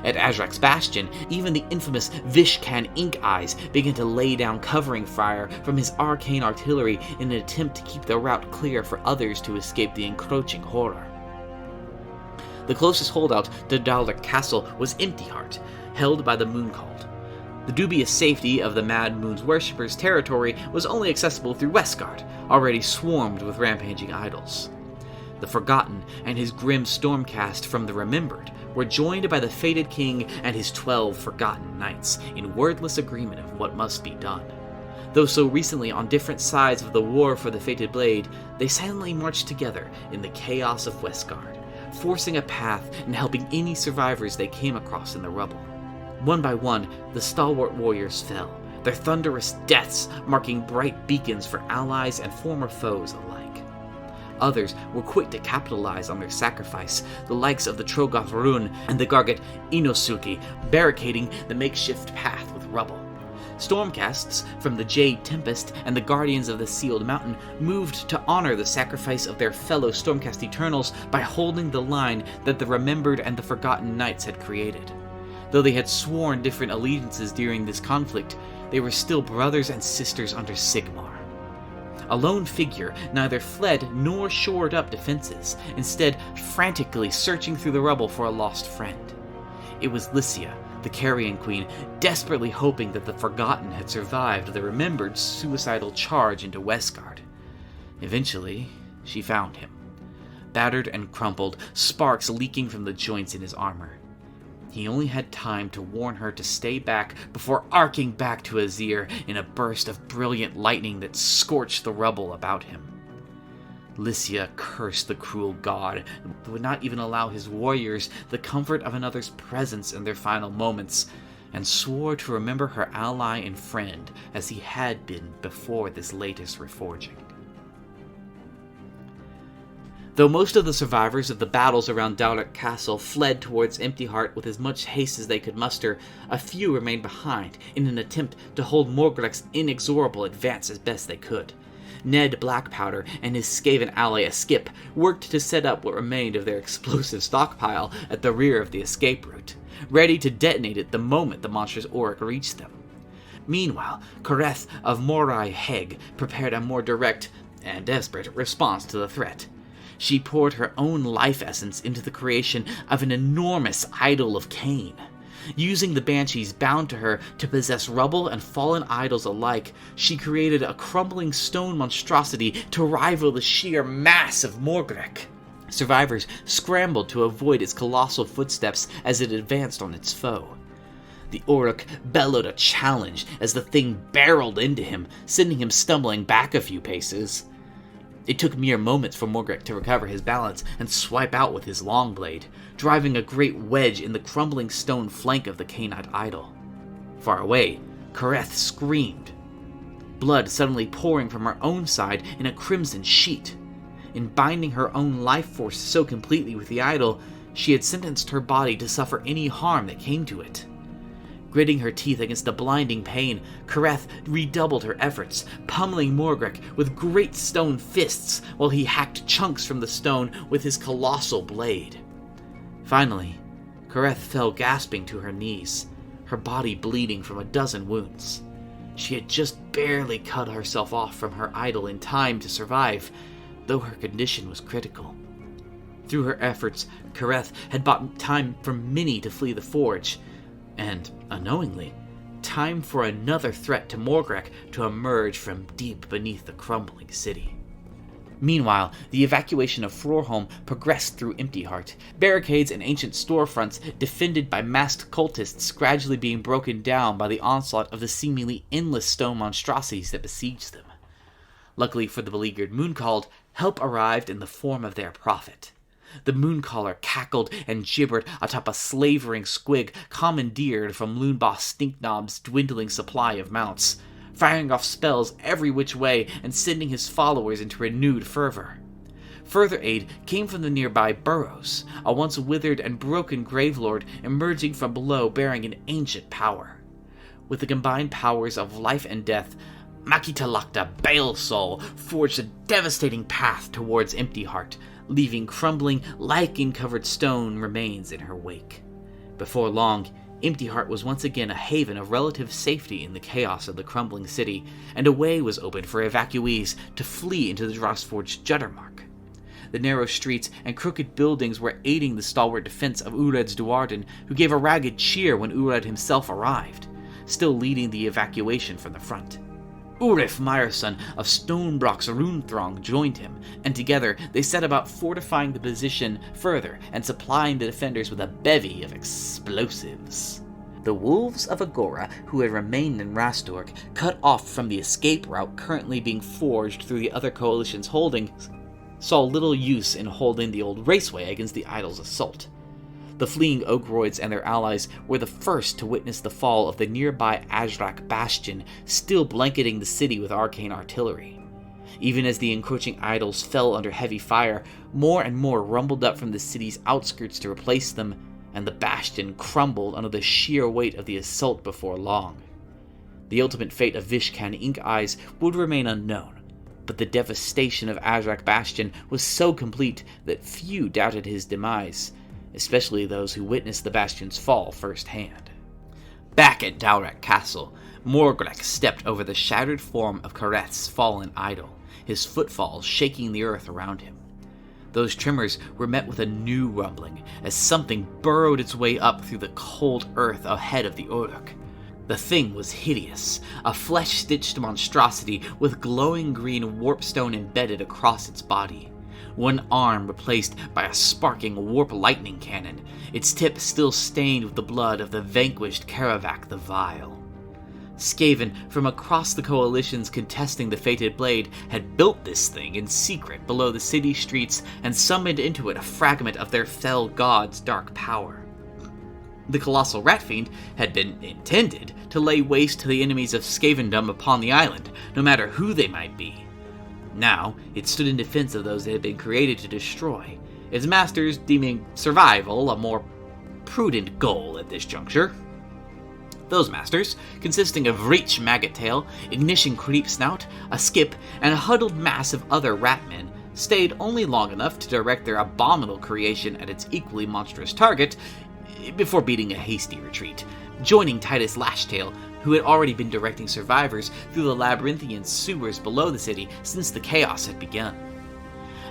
S1: At Azrak's Bastion, even the infamous Vishkan Ink Eyes began to lay down covering fire from his arcane artillery in an attempt to keep the route clear for others to escape the encroaching horror. The closest holdout to Dalek Castle was Empty Heart, held by the Mooncalled. The dubious safety of the Mad Moon's worshippers' territory was only accessible through Westgard, already swarmed with rampaging idols. The Forgotten and his grim Stormcast from the Remembered were joined by the fated king and his 12 forgotten knights in wordless agreement of what must be done. Though so recently on different sides of the war for the fated blade, they silently marched together in the chaos of Westgard, forcing a path and helping any survivors they came across in the rubble. One by one, the stalwart warriors fell, their thunderous deaths marking bright beacons for allies and former foes alike. others were quick to capitalize on their sacrifice, the likes of the Trogoth Rune and the Gargant Inosuke barricading the makeshift path with rubble. Stormcasts from the Jade Tempest and the Guardians of the Sealed Mountain moved to honor the sacrifice of their fellow Stormcast Eternals by holding the line that the Remembered and the Forgotten Knights had created. Though they had sworn different allegiances during this conflict, they were still brothers and sisters under Sigmar. A lone figure neither fled nor shored up defenses, instead frantically searching through the rubble for a lost friend. It was Lycia, the Carrion Queen, desperately hoping that the Forgotten had survived the Remembered's suicidal charge into Westgard. Eventually, she found him, battered and crumpled, sparks leaking from the joints in his armor. He only had time to warn her to stay back before arcing back to Azir in a burst of brilliant lightning that scorched the rubble about him. Lycia cursed the cruel god that would not even allow his warriors the comfort of another's presence in their final moments, and swore to remember her ally and friend as he had been before this latest reforging. Though most of the survivors of the battles around Dowdark Castle fled towards Empty Heart with as much haste as they could muster, a few remained behind in an attempt to hold Morgrek's inexorable advance as best they could. Ned Blackpowder and his Skaven ally Skip worked to set up what remained of their explosive stockpile at the rear of the escape route, ready to detonate it the moment the monstrous Auric reached them. Meanwhile, Kareth of Morai Heg prepared a more direct and desperate response to the threat. She poured her own life essence into the creation of an enormous idol of Cain. Using the banshees bound to her to possess rubble and fallen idols alike, she created a crumbling stone monstrosity to rival the sheer mass of Morgrek. Survivors scrambled to avoid its colossal footsteps as it advanced on its foe. The Auric bellowed a challenge as the thing barreled into him, sending him stumbling back a few paces. It took mere moments for Morgrek to recover his balance and swipe out with his long blade, driving a great wedge in the crumbling stone flank of the Cainite idol. Far away, Kareth screamed, blood suddenly pouring from her own side in a crimson sheet. In binding her own life force so completely with the idol, she had sentenced her body to suffer any harm that came to it. Gritting her teeth against the blinding pain, Kareth redoubled her efforts, pummeling Morgrek with great stone fists while he hacked chunks from the stone with his colossal blade. Finally, Kareth fell gasping to her knees, her body bleeding from a dozen wounds. She had just barely cut herself off from her idol in time to survive, though her condition was critical. Through her efforts, Kareth had bought time for many to flee the forge, and, unknowingly, time for another threat to Morgrek to emerge from deep beneath the crumbling city. Meanwhile, the evacuation of Florholm progressed through Empty Heart, barricades and ancient storefronts defended by masked cultists gradually being broken down by the onslaught of the seemingly endless stone monstrosities that besieged them. Luckily for the beleaguered Mooncalled, help arrived in the form of their prophet. The Mooncaller cackled and gibbered atop a slavering squig commandeered from Loonboss Stinknob's dwindling supply of mounts, firing off spells every which way and sending his followers into renewed fervor. Further aid came from the nearby Burrows, a once withered and broken Gravelord emerging from below bearing an ancient power. With the combined powers of life and death, Makitalakta Balesoul forged a devastating path towards Empty Heart, leaving crumbling, lichen-covered stone remains in her wake. Before long, Empty Heart was once again a haven of relative safety in the chaos of the crumbling city, and a way was opened for evacuees to flee into the Drostforge Juttermark. The narrow streets and crooked buildings were aiding the stalwart defense of Ured's Duarden, who gave a ragged cheer when Ured himself arrived, still leading the evacuation from the front. Urif Meyerson of Stonebrock's Runethrong joined him, and together they set about fortifying the position further and supplying the defenders with a bevy of explosives. The Wolves of Agora, who had remained in Rastorg, cut off from the escape route currently being forged through the other coalition's holdings, saw little use in holding the old raceway against the idol's assault. The fleeing Ogroids and their allies were the first to witness the fall of the nearby Azrak Bastion, still blanketing the city with arcane artillery. Even as the encroaching idols fell under heavy fire, more and more rumbled up from the city's outskirts to replace them, and the bastion crumbled under the sheer weight of the assault before long. The ultimate fate of Vishkan Ink Eyes would remain unknown, but the devastation of Azrak Bastion was so complete that few doubted his demise, especially those who witnessed the bastion's fall firsthand. Back at Dowrak Castle, Morgrek stepped over the shattered form of Kareth's fallen idol, his footfalls shaking the earth around him. Those tremors were met with a new rumbling, as something burrowed its way up through the cold earth ahead of the Uruk. The thing was hideous, a flesh-stitched monstrosity with glowing green warpstone embedded across its body. One arm replaced by a sparking warp lightning cannon, its tip still stained with the blood of the vanquished Karavak the Vile. Skaven from across the coalitions contesting the fated blade had built this thing in secret below the city streets and summoned into it a fragment of their fell god's dark power. The colossal rat fiend had been intended to lay waste to the enemies of Skavendom upon the island, no matter who they might be. Now, it stood in defense of those it had been created to destroy, its masters deeming survival a more prudent goal at this juncture. Those masters, consisting of Reach Maggottail, Ignition Creepsnout, a Skip, and a huddled mass of other ratmen, stayed only long enough to direct their abominable creation at its equally monstrous target, before beating a hasty retreat, joining Titus Lashtail, who had already been directing survivors through the labyrinthian sewers below the city since the chaos had begun.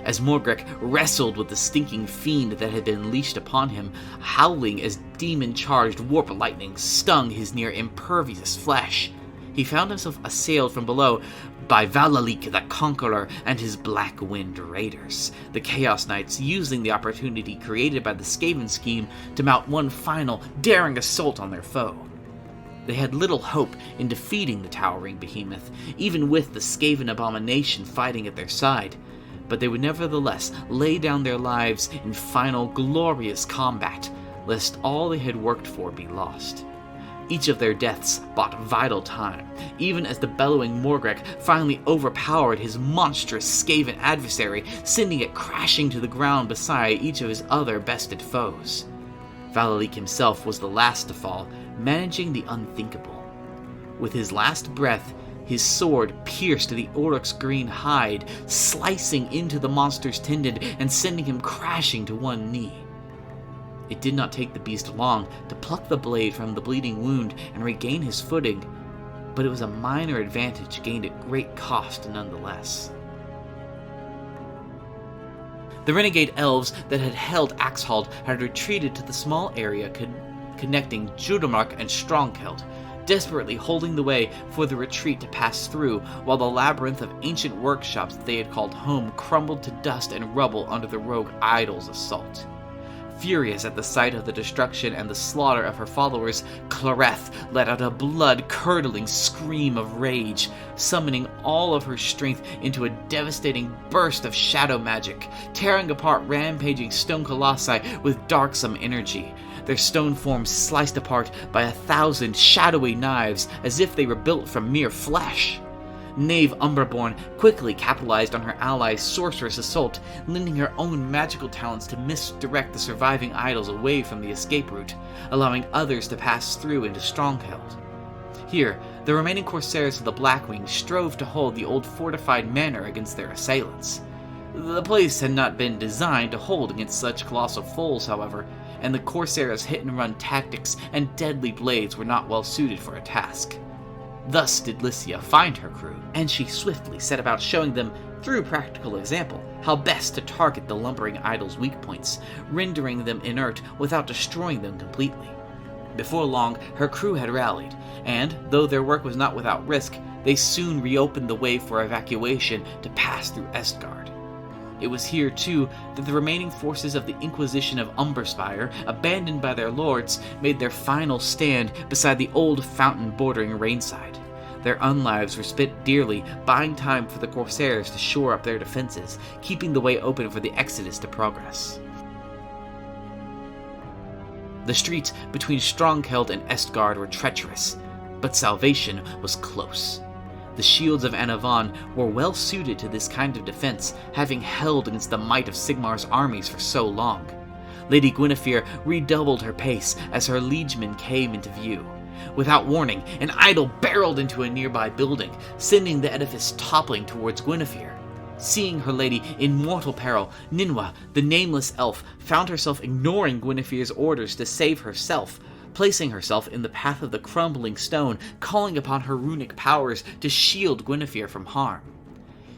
S1: As Morgrek wrestled with the stinking fiend that had been unleashed upon him, howling as demon-charged warp lightning stung his near-impervious flesh, he found himself assailed from below by Valalik the Conqueror and his Black Wind Raiders, the Chaos Knights using the opportunity created by the Skaven scheme to mount one final, daring assault on their foe. They had little hope in defeating the towering behemoth, even with the Skaven abomination fighting at their side, but they would nevertheless lay down their lives in final glorious combat, lest all they had worked for be lost. Each of their deaths bought vital time, even as the bellowing Morgrek finally overpowered his monstrous Skaven adversary, sending it crashing to the ground beside each of his other bested foes. Valalik himself was the last to fall, managing the unthinkable. With his last breath, his sword pierced the Uruk's green hide, slicing into the monster's tendon and sending him crashing to one knee. It did not take the beast long to pluck the blade from the bleeding wound and regain his footing, but it was a minor advantage gained at great cost nonetheless. The renegade elves that had held Axhald had retreated to the small area connecting Judamark and Strongkeld, desperately holding the way for the retreat to pass through, while the labyrinth of ancient workshops that they had called home crumbled to dust and rubble under the rogue idol's assault. Furious at the sight of the destruction and the slaughter of her followers, Clareth let out a blood-curdling scream of rage, summoning all of her strength into a devastating burst of shadow magic, tearing apart rampaging stone colossi with darksome energy, their stone forms sliced apart by 1,000 shadowy knives as if they were built from mere flesh. Knave Umberborn quickly capitalized on her ally's sorceress assault, lending her own magical talents to misdirect the surviving idols away from the escape route, allowing others to pass through into Strongkeld. Here, the remaining Corsairs of the Blackwing strove to hold the old fortified manor against their assailants. The place had not been designed to hold against such colossal foes, however, and the Corsairs' hit-and-run tactics and deadly blades were not well suited for a task. Thus did Lycia find her crew, and she swiftly set about showing them, through practical example, how best to target the lumbering idol's weak points, rendering them inert without destroying them completely. Before long, her crew had rallied, and, though their work was not without risk, they soon reopened the way for evacuation to pass through Estgard. It was here, too, that the remaining forces of the Inquisition of Umberspire, abandoned by their lords, made their final stand beside the old fountain bordering Rainside. Their unlives were spent dearly, buying time for the Corsairs to shore up their defenses, keeping the way open for the exodus to progress. The streets between Strongkeld and Estgard were treacherous, but salvation was close. The shields of Anavan were well suited to this kind of defense, having held against the might of Sigmar's armies for so long. Lady Guinevere redoubled her pace as her liegemen came into view. Without warning, an idol barreled into a nearby building, sending the edifice toppling towards Guinevere. Seeing her lady in mortal peril, Ninwa, the nameless elf, found herself ignoring Guinevere's orders to save herself, placing herself in the path of the crumbling stone, calling upon her runic powers to shield Guinevere from harm.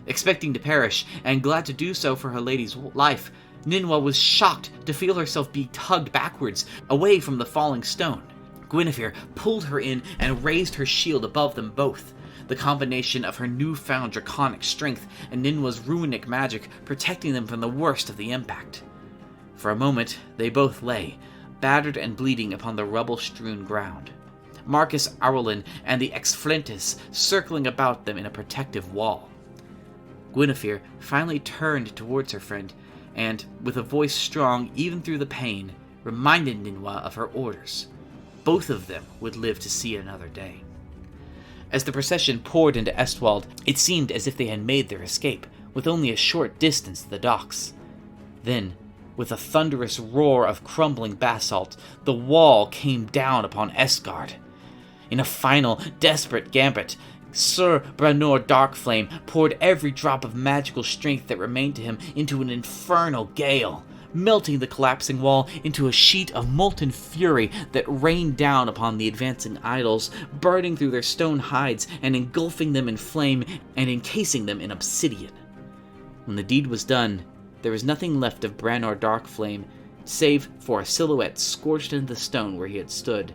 S1: Expecting to perish, and glad to do so for her lady's life, Ninwa was shocked to feel herself be tugged backwards, away from the falling stone. Guinevere pulled her in and raised her shield above them both. The combination of her newfound draconic strength and Ninwa's runic magic protecting them from the worst of the impact. For a moment, they both lay, battered and bleeding upon the rubble-strewn ground. Marcus Aurelin and the ex-Flintis circling about them in a protective wall. Guinevere finally turned towards her friend, and, with a voice strong even through the pain, reminded Ninwa of her orders. Both of them would live to see another day. As the procession poured into Estwald, it seemed as if they had made their escape, with only a short distance to the docks. Then, with a thunderous roar of crumbling basalt, the wall came down upon Esgard. In a final, desperate gambit, Sir Branor Darkflame poured every drop of magical strength that remained to him into an infernal gale, melting the collapsing wall into a sheet of molten fury that rained down upon the advancing idols, burning through their stone hides and engulfing them in flame and encasing them in obsidian. When the deed was done, there was nothing left of Branor Darkflame, save for a silhouette scorched into the stone where he had stood,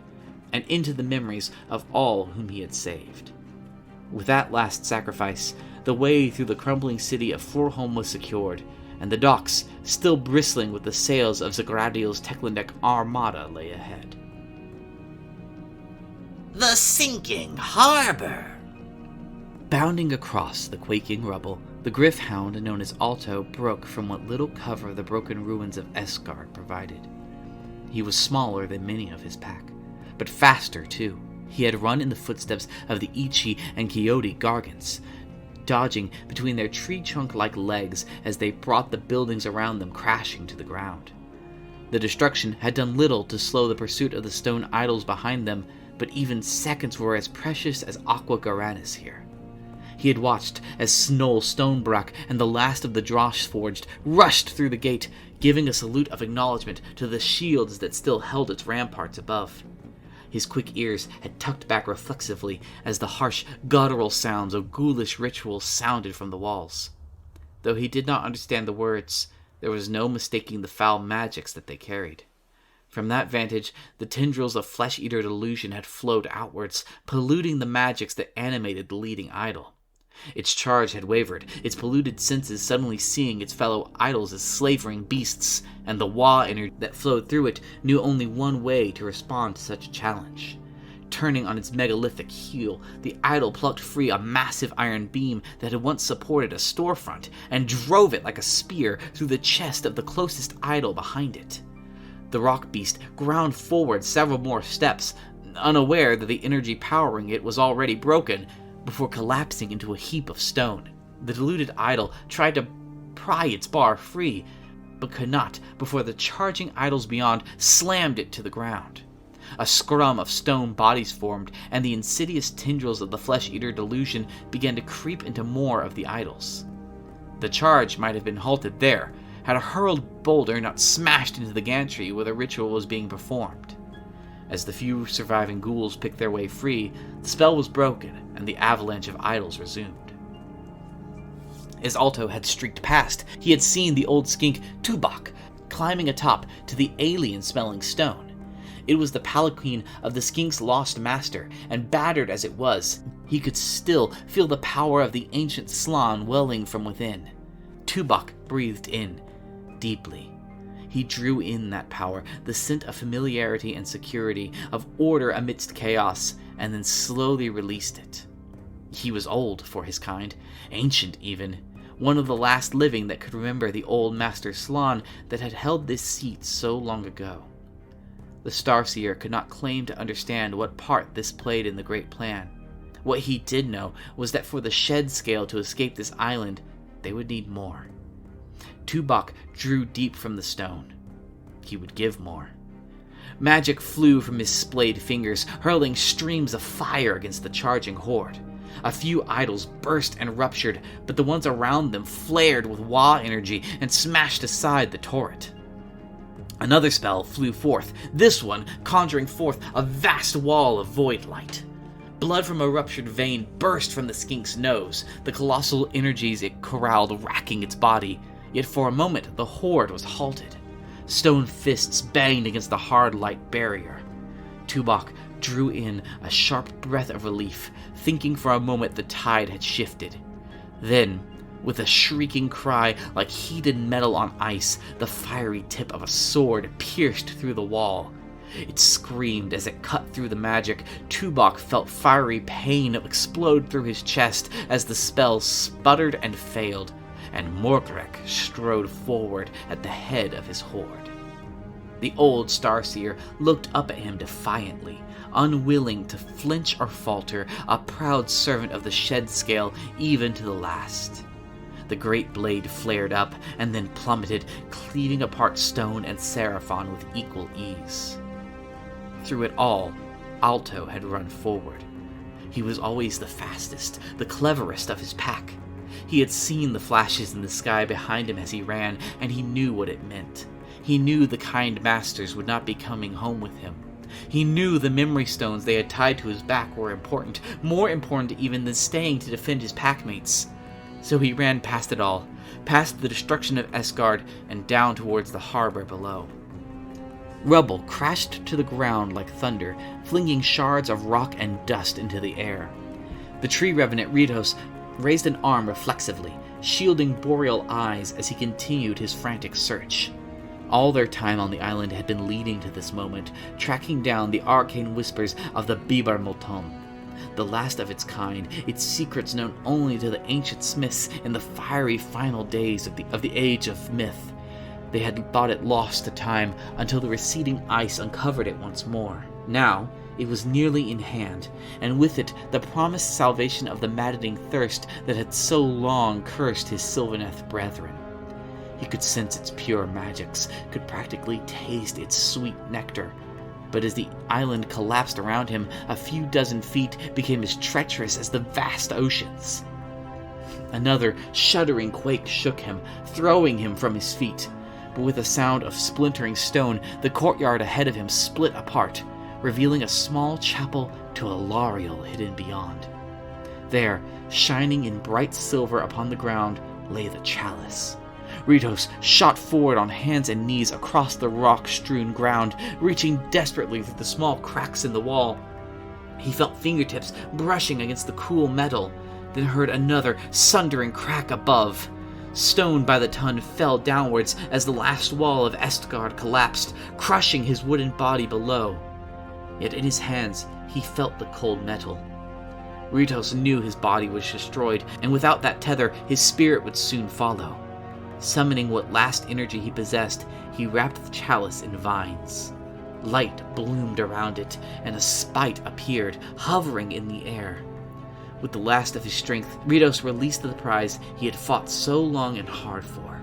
S1: and into the memories of all whom he had saved. With that last sacrifice, the way through the crumbling city of Florholm was secured, and the docks, still bristling with the sails of Zagradil's Teklendek armada, lay ahead.
S2: The sinking harbor!
S1: Bounding across the quaking rubble, the Gryph-hound known as Alto broke from what little cover the broken ruins of Esgard provided. He was smaller than many of his pack, but faster too. He had run in the footsteps of the Ichi and Quixote Gargants, dodging between their tree-trunk-like legs as they brought the buildings around them crashing to the ground. The destruction had done little to slow the pursuit of the stone idols behind them, but even seconds were as precious as Aqua Garanis here. He had watched as Snoll Stonebrock and the last of the Droshforged rushed through the gate, giving a salute of acknowledgement to the shields that still held its ramparts above. His quick ears had tucked back reflexively as the harsh, guttural sounds of ghoulish rituals sounded from the walls. Though he did not understand the words, there was no mistaking the foul magics that they carried. From that vantage, the tendrils of flesh-eater delusion had flowed outwards, polluting the magics that animated the leading idol. Its charge had wavered, its polluted senses suddenly seeing its fellow idols as slavering beasts, and the Wa energy that flowed through it knew only one way to respond to such a challenge. Turning on its megalithic heel, the idol plucked free a massive iron beam that had once supported a storefront, and drove it like a spear through the chest of the closest idol behind it. The rock beast ground forward several more steps, unaware that the energy powering it was already broken, before collapsing into a heap of stone. The deluded idol tried to pry its bar free, but could not before the charging idols beyond slammed it to the ground. A scrum of stone bodies formed, and the insidious tendrils of the flesh-eater delusion began to creep into more of the idols. The charge might have been halted there, had a hurled boulder not smashed into the gantry where the ritual was being performed. As the few surviving ghouls picked their way free, the spell was broken, and the avalanche of idols resumed. As Alto had streaked past, he had seen the old skink Tubok climbing atop to the alien-smelling stone. It was the palanquin of the skink's lost master, and battered as it was, he could still feel the power of the ancient Slan welling from within. Tubok breathed in, deeply. He drew in that power, the scent of familiarity and security, of order amidst chaos, and then slowly released it. He was old for his kind, ancient even, one of the last living that could remember the old Master Slan that had held this seat so long ago. The Starseer could not claim to understand what part this played in the great plan, What he did know was that for the shed scale to escape this island, they would need more. Tubok drew deep from the stone. He would give more. Magic flew from his splayed fingers, hurling streams of fire against the charging horde. A few idols burst and ruptured, but the ones around them flared with Wa energy and smashed aside the turret. Another spell flew forth, this one conjuring forth a vast wall of void light. Blood from a ruptured vein burst from the skink's nose, the colossal energies it corralled racking its body, yet for a moment the horde was halted. Stone fists banged against the hard light barrier. Tubok drew in a sharp breath of relief, thinking for a moment the tide had shifted. Then, with a shrieking cry like heated metal on ice, the fiery tip of a sword pierced through the wall. It screamed as it cut through the magic. Tubok felt fiery pain explode through his chest as the spell sputtered and failed, and Morgrek strode forward at the head of his horde. The old Starseer looked up at him defiantly, unwilling to flinch or falter, a proud servant of the shed scale even to the last. The great blade flared up and then plummeted, cleaving apart stone and Seraphon with equal ease. Through it all, Alto had run forward. He was always the fastest, the cleverest of his pack. He had seen the flashes in the sky behind him as he ran, and he knew what it meant. He knew the kind masters would not be coming home with him. He knew the memory stones they had tied to his back were important, more important even than staying to defend his packmates. So he ran past it all, past the destruction of Esgard, and down towards the harbor below. Rubble crashed to the ground like thunder, flinging shards of rock and dust into the air. The tree revenant Ritos raised an arm reflexively, shielding Boreal eyes as he continued his frantic search. All their time on the island had been leading to this moment, tracking down the arcane whispers of the Bibar Molton, the last of its kind, its secrets known only to the ancient smiths in the fiery final days of the Age of Myth. They had thought it lost to time until the receding ice uncovered it once more. Now, it was nearly in hand, and with it the promised salvation of the maddening thirst that had so long cursed his Sylvaneth brethren. He could sense its pure magics, could practically taste its sweet nectar. But as the island collapsed around him, a few dozen feet became as treacherous as the vast oceans. Another shuddering quake shook him, throwing him from his feet. But with a sound of splintering stone, the courtyard ahead of him split apart, revealing a small chapel to a Lariel hidden beyond. There, shining in bright silver upon the ground, lay the chalice. Ritos shot forward on hands and knees across the rock-strewn ground, reaching desperately through the small cracks in the wall. He felt fingertips brushing against the cool metal, then heard another sundering crack above. Stone by the ton fell downwards as the last wall of Estgard collapsed, crushing his wooden body below. Yet in his hands he felt the cold metal. Ritos knew his body was destroyed, and without that tether his spirit would soon follow. Summoning what last energy he possessed, he wrapped the chalice in vines. Light bloomed around it, and a spite appeared, hovering in the air. With the last of his strength, Ritos released the prize he had fought so long and hard for.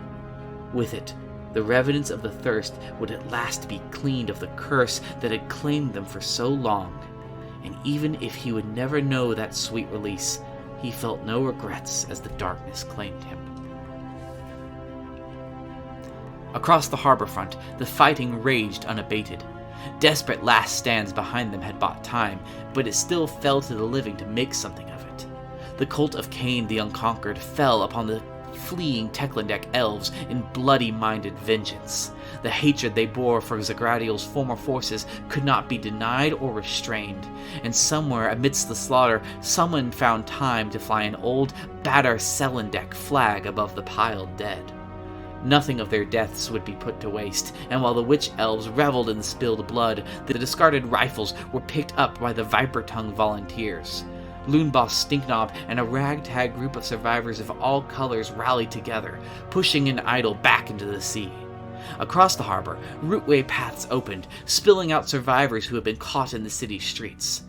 S1: With it, the revenants of the thirst would at last be cleaned of the curse that had claimed them for so long, and even if he would never know that sweet release, he felt no regrets as the darkness claimed him. Across the harbor front, the fighting raged unabated. Desperate last stands behind them had bought time, but it still fell to the living to make something of it. The cult of Cain the Unconquered fell upon the fleeing Teklandek elves in bloody-minded vengeance. The hatred they bore for Zagradiel's former forces could not be denied or restrained, and somewhere amidst the slaughter, someone found time to fly an old Badar Selendek flag above the piled dead. Nothing of their deaths would be put to waste, and while the witch elves reveled in the spilled blood, the discarded rifles were picked up by the Viper-Tongue volunteers. Loonboss Stinknob and a ragtag group of survivors of all colors rallied together, pushing an idol back into the sea. Across the harbor, routeway paths opened, spilling out survivors who had been caught in the city's streets.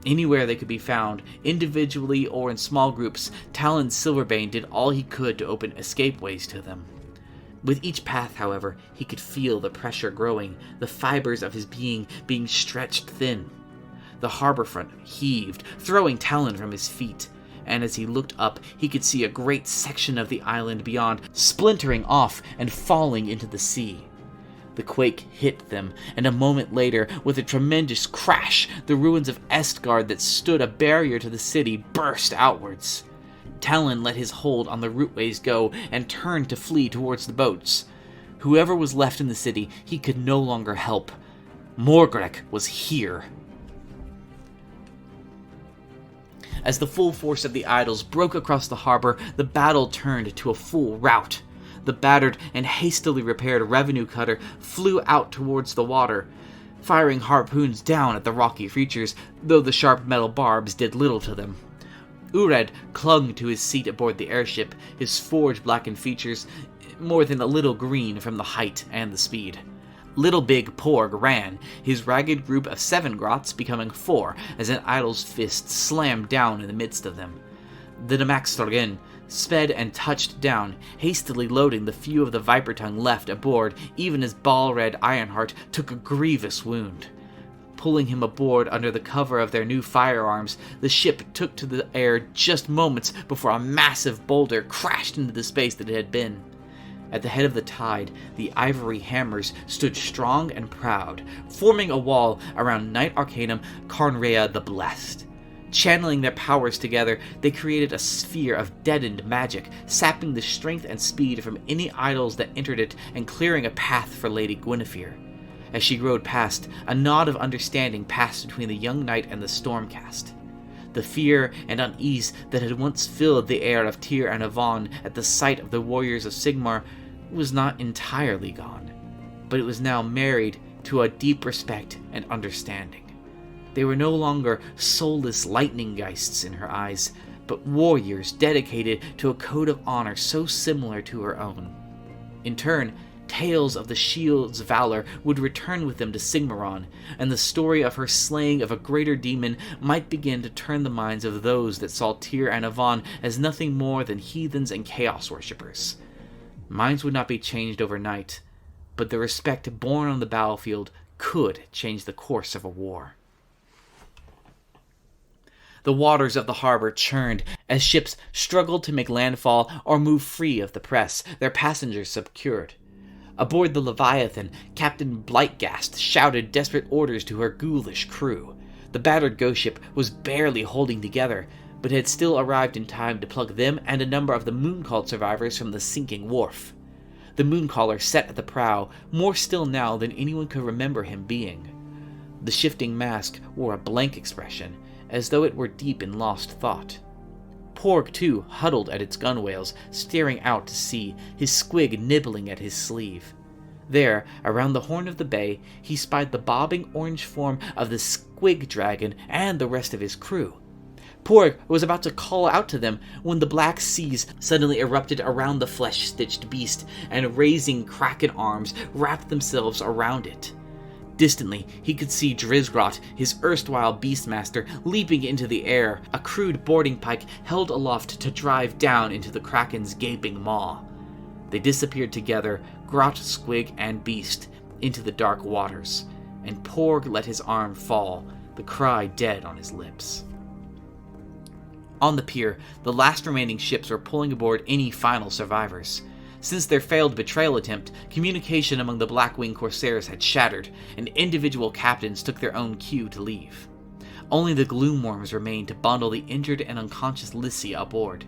S1: Anywhere they could be found, individually or in small groups, Talon Silverbane did all he could to open escape ways to them. With each path, however, he could feel the pressure growing, the fibers of his being stretched thin. The harbor front heaved, throwing Talon from his feet, and as he looked up, he could see a great section of the island beyond splintering off and falling into the sea. The quake hit them, and a moment later, with a tremendous crash, the ruins of Estgard that stood a barrier to the city burst outwards. Talon let his hold on the routeways go and turned to flee towards the boats. Whoever was left in the city, he could no longer help. Morgrek was here. As the full force of the idols broke across the harbor, the battle turned to a full rout. The battered and hastily repaired revenue cutter flew out towards the water, firing harpoons down at the rocky creatures, though the sharp metal barbs did little to them. Ured clung to his seat aboard the airship, his forge-blackened features more than a little green from the height and the speed. Little Big Porg ran, his ragged group of 7 grots becoming 4 as an idol's fist slammed down in the midst of them. The Namaxtorgen sped and touched down, hastily loading the few of the Viper Tongue left aboard, even as Ball-Red Ironheart took a grievous wound. Pulling him aboard under the cover of their new firearms, the ship took to the air just moments before a massive boulder crashed into the space that it had been. At the head of the tide, the ivory hammers stood strong and proud, forming a wall around Knight Arcanum Karnrea the Blessed. Channeling their powers together, they created a sphere of deadened magic, sapping the strength and speed from any idols that entered it and clearing a path for Lady Guinevere. As she rode past, a nod of understanding passed between the young knight and the Stormcast. The fear and unease that had once filled the air of Tyr and Yvonne at the sight of the warriors of Sigmar was not entirely gone, but it was now married to a deep respect and understanding. They were no longer soulless lightning geists in her eyes, but warriors dedicated to a code of honor so similar to her own. In turn, tales of the shield's valor would return with them to Sigmaron, and the story of her slaying of a greater demon might begin to turn the minds of those that saw Tyr and Yvonne as nothing more than heathens and chaos worshippers. Minds would not be changed overnight, but the respect born on the battlefield could change the course of a war. The waters of the harbor churned as ships struggled to make landfall or move free of the press, their passengers secured. Aboard the Leviathan, Captain Blightgast shouted desperate orders to her ghoulish crew. The battered ghost ship was barely holding together, but had still arrived in time to plug them and a number of the Mooncalled survivors from the sinking wharf. The Mooncaller sat at the prow, more still now than anyone could remember him being. The shifting mask wore a blank expression, as though it were deep in lost thought. Porg, too, huddled at its gunwales, staring out to sea, his squig nibbling at his sleeve. There, around the horn of the bay, he spied the bobbing orange form of the squig dragon and the rest of his crew. Porg was about to call out to them when the black seas suddenly erupted around the flesh-stitched beast, and raising kraken arms wrapped themselves around it. Distantly, he could see Drizgrot, his erstwhile beastmaster, leaping into the air, a crude boarding pike held aloft to drive down into the kraken's gaping maw. They disappeared together, Grot, squig, and beast, into the dark waters, and Porg let his arm fall, the cry dead on his lips. On the pier, the last remaining ships were pulling aboard any final survivors. Since their failed betrayal attempt, communication among the Blackwing Corsairs had shattered, and individual captains took their own cue to leave. Only the Gloomworms remained to bundle the injured and unconscious Lissia aboard.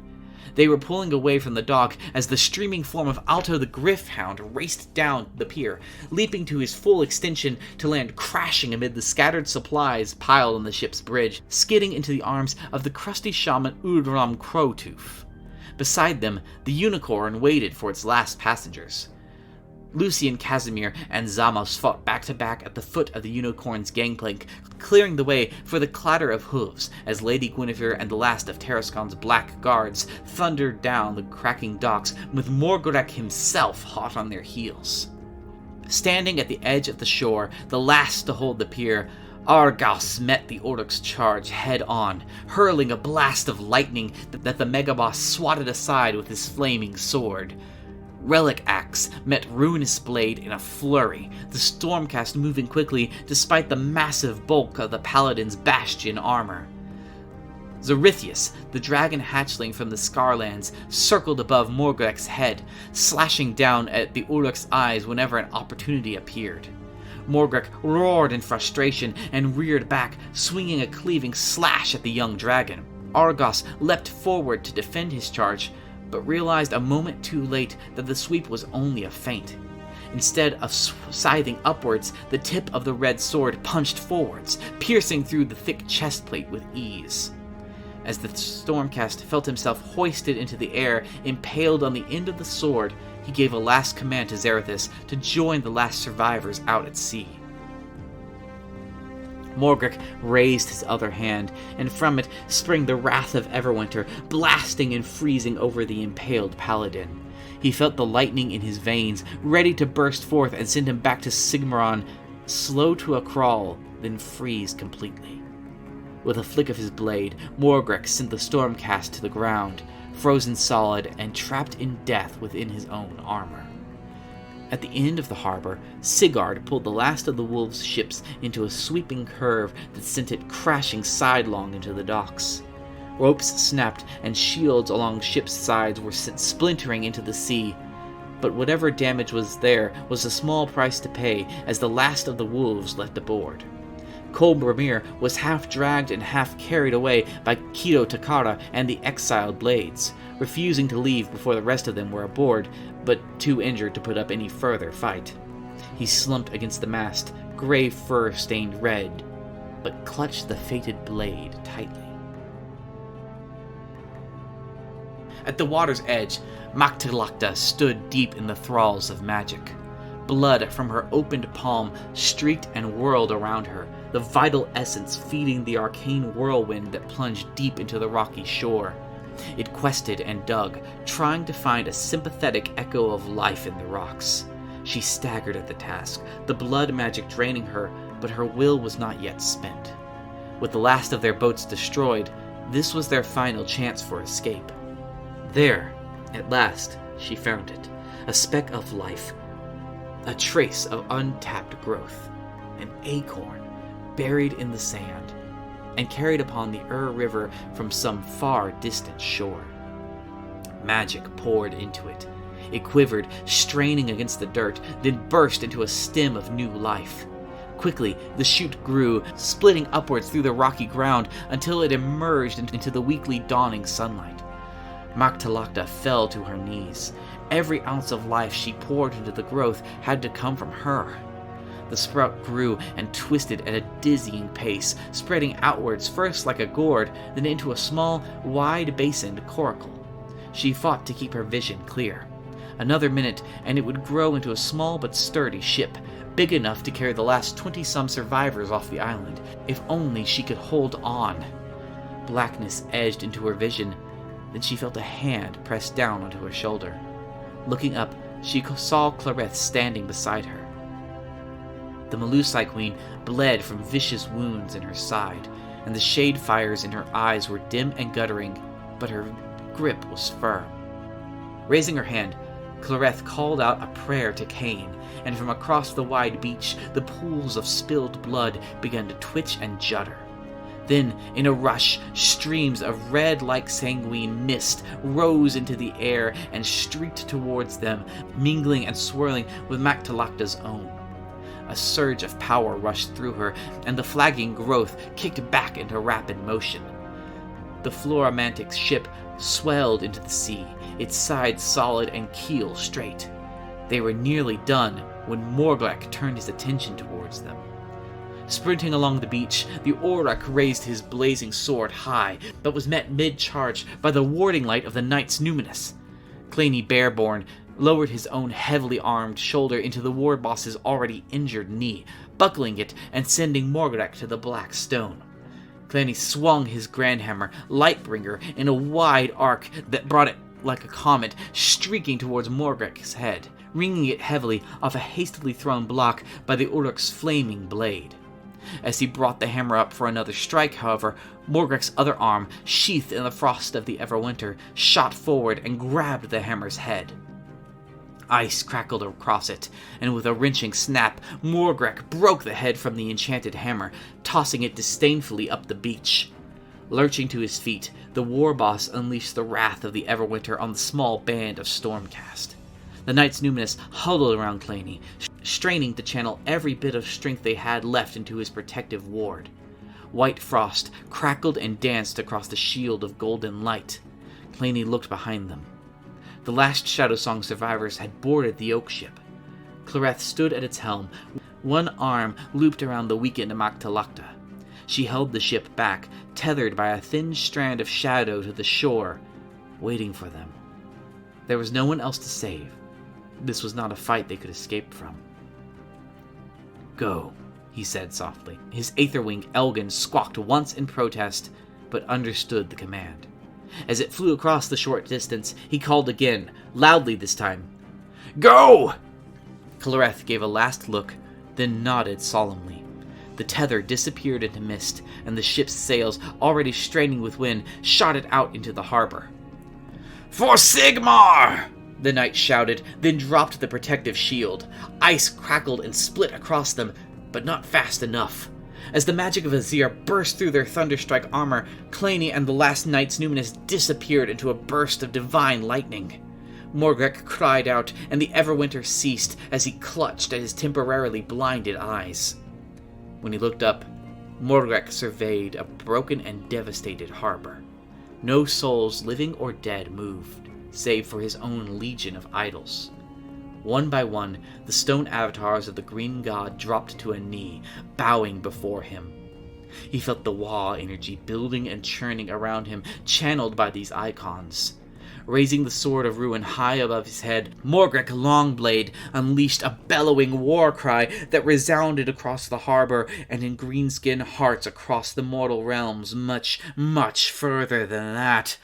S1: They were pulling away from the dock as the streaming form of Alto the Gryph-hound raced down the pier, leaping to his full extension to land crashing amid the scattered supplies piled on the ship's bridge, skidding into the arms of the crusty shaman Udram Crowtooth. Beside them, the unicorn waited for its last passengers. Lucian Casimir and Zamos fought back-to-back at the foot of the unicorn's gangplank, clearing the way for the clatter of hooves as Lady Guinevere and the last of Tarascon's black guards thundered down the cracking docks with Morgurek himself hot on their heels. Standing at the edge of the shore, the last to hold the pier, Argos met the Orluk's charge head-on, hurling a blast of lightning that the Megaboss swatted aside with his flaming sword. Relic Axe met Ruinous Blade in a flurry, the Stormcast moving quickly despite the massive bulk of the Paladin's Bastion armor. Zorithius, the dragon hatchling from the Scarlands, circled above Morgrek's head, slashing down at the Uruk's eyes whenever an opportunity appeared. Morgrek roared in frustration and reared back, swinging a cleaving slash at the young dragon. Argos leapt forward to defend his charge, but realized a moment too late that the sweep was only a feint. Instead of scything upwards, the tip of the red sword punched forwards, piercing through the thick chestplate with ease. As the Stormcast felt himself hoisted into the air, impaled on the end of the sword, he gave a last command to Zarathus to join the last survivors out at sea. Morgrek raised his other hand, and from it sprang the wrath of Everwinter, blasting and freezing over the impaled paladin. He felt the lightning in his veins, ready to burst forth and send him back to Sigmaron, slow to a crawl, then freeze completely. With a flick of his blade, Morgrek sent the Stormcast to the ground, frozen solid and trapped in death within his own armor. At the end of the harbor, Sigurd pulled the last of the wolves' ships into a sweeping curve that sent it crashing sidelong into the docks. Ropes snapped and shields along ships' sides were sent splintering into the sea, but whatever damage was there was a small price to pay as the last of the wolves left aboard. Kolbramir was half dragged and half carried away by Kido Takara and the exiled Blades, refusing to leave before the rest of them were aboard, but too injured to put up any further fight. He slumped against the mast, gray fur stained red, but clutched the fated blade tightly. At the water's edge, Maktalakta stood deep in the thralls of magic. Blood from her opened palm streaked and whirled around her, the vital essence feeding the arcane whirlwind that plunged deep into the rocky shore. It quested and dug, trying to find a sympathetic echo of life in the rocks. She staggered at the task, the blood magic draining her, but her will was not yet spent. With the last of their boats destroyed, this was their final chance for escape. There, at last, she found it, a speck of life, a trace of untapped growth, an acorn buried in the sand, and carried upon the River from some far distant shore. Magic poured into it. It quivered, straining against the dirt, then burst into a stem of new life. Quickly, the shoot grew, splitting upwards through the rocky ground until it emerged into the weakly dawning sunlight. Maktalakta fell to her knees. Every ounce of life she poured into the growth had to come from her. The sprout grew and twisted at a dizzying pace, spreading outwards first like a gourd, then into a small, wide-basined coracle. She fought to keep her vision clear. Another minute, and it would grow into a small but sturdy ship, big enough to carry the last 20-some survivors off the island, if only she could hold on. Blackness edged into her vision, then she felt a hand press down onto her shoulder. Looking up, she saw Clareth standing beside her. The Melusai Queen bled from vicious wounds in her side, and the shade fires in her eyes were dim and guttering, but her grip was firm. Raising her hand, Clareth called out a prayer to Cain, and from across the wide beach, the pools of spilled blood began to twitch and judder. Then, in a rush, streams of red-like sanguine mist rose into the air and streaked towards them, mingling and swirling with Maktalakta's own. A surge of power rushed through her, and the flagging growth kicked back into rapid motion. The Floromantic ship swelled into the sea, its sides solid and keel straight. They were nearly done when Morglek turned his attention towards them. Sprinting along the beach, the Aurak raised his blazing sword high, but was met mid-charge by the warding light of the Knights Numinous. Claney Bearborn lowered his own heavily armed shoulder into the war boss's already injured knee, buckling it and sending Morgrek to the black stone. Clanny swung his Grandhammer, Lightbringer, in a wide arc that brought it like a comet, streaking towards Morgrek's head, ringing it heavily off a hastily thrown block by the Uruk's flaming blade. As he brought the hammer up for another strike, however, Morgrek's other arm, sheathed in the frost of the Everwinter, shot forward and grabbed the hammer's head. Ice crackled across it, and with a wrenching snap, Morgrek broke the head from the enchanted hammer, tossing it disdainfully up the beach. Lurching to his feet, the war boss unleashed the wrath of the Everwinter on the small band of Stormcast. The Knights Numinous huddled around Claney, straining to channel every bit of strength they had left into his protective ward. White frost crackled and danced across the shield of golden light. Claney looked behind them. The last Shadowsong survivors had boarded the oak ship. Clareth stood at its helm, one arm looped around the weakened Maktalakta. She held the ship back, tethered by a thin strand of shadow to the shore, waiting for them. There was no one else to save. This was not a fight they could escape from. "Go," he said softly. His Aetherwing Elgin squawked once in protest, but understood the command. As it flew across the short distance, he called again, loudly this time. "Go!" Clareth gave a last look, then nodded solemnly. The tether disappeared into mist, and the ship's sails, already straining with wind, shot it out into the harbor. "For Sigmar!" the knight shouted, then dropped the protective shield. Ice crackled and split across them, but not fast enough. As the magic of Azir burst through their thunderstrike armor, Claney and the last Knights Numinous disappeared into a burst of divine lightning. Morgrek cried out, and the Everwinter ceased as he clutched at his temporarily blinded eyes. When he looked up, Morgrek surveyed a broken and devastated harbor. No souls, living or dead, moved, save for his own legion of idols. One by one, the stone avatars of the green god dropped to a knee, bowing before him. He felt the Wa energy building and churning around him, channeled by these icons. Raising the sword of ruin high above his head, Morgrek Longblade unleashed a bellowing war cry that resounded across the harbor and in greenskin hearts across the mortal realms much, much further than that.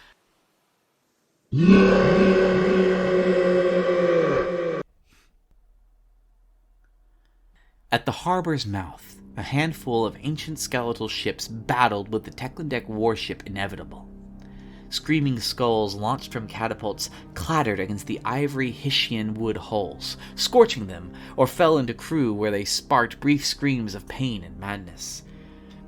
S1: At the harbor's mouth, a handful of ancient skeletal ships battled with the Teklandek warship Inevitable. Screaming skulls launched from catapults clattered against the ivory Hishian wood hulls, scorching them, or fell into crew where they sparked brief screams of pain and madness.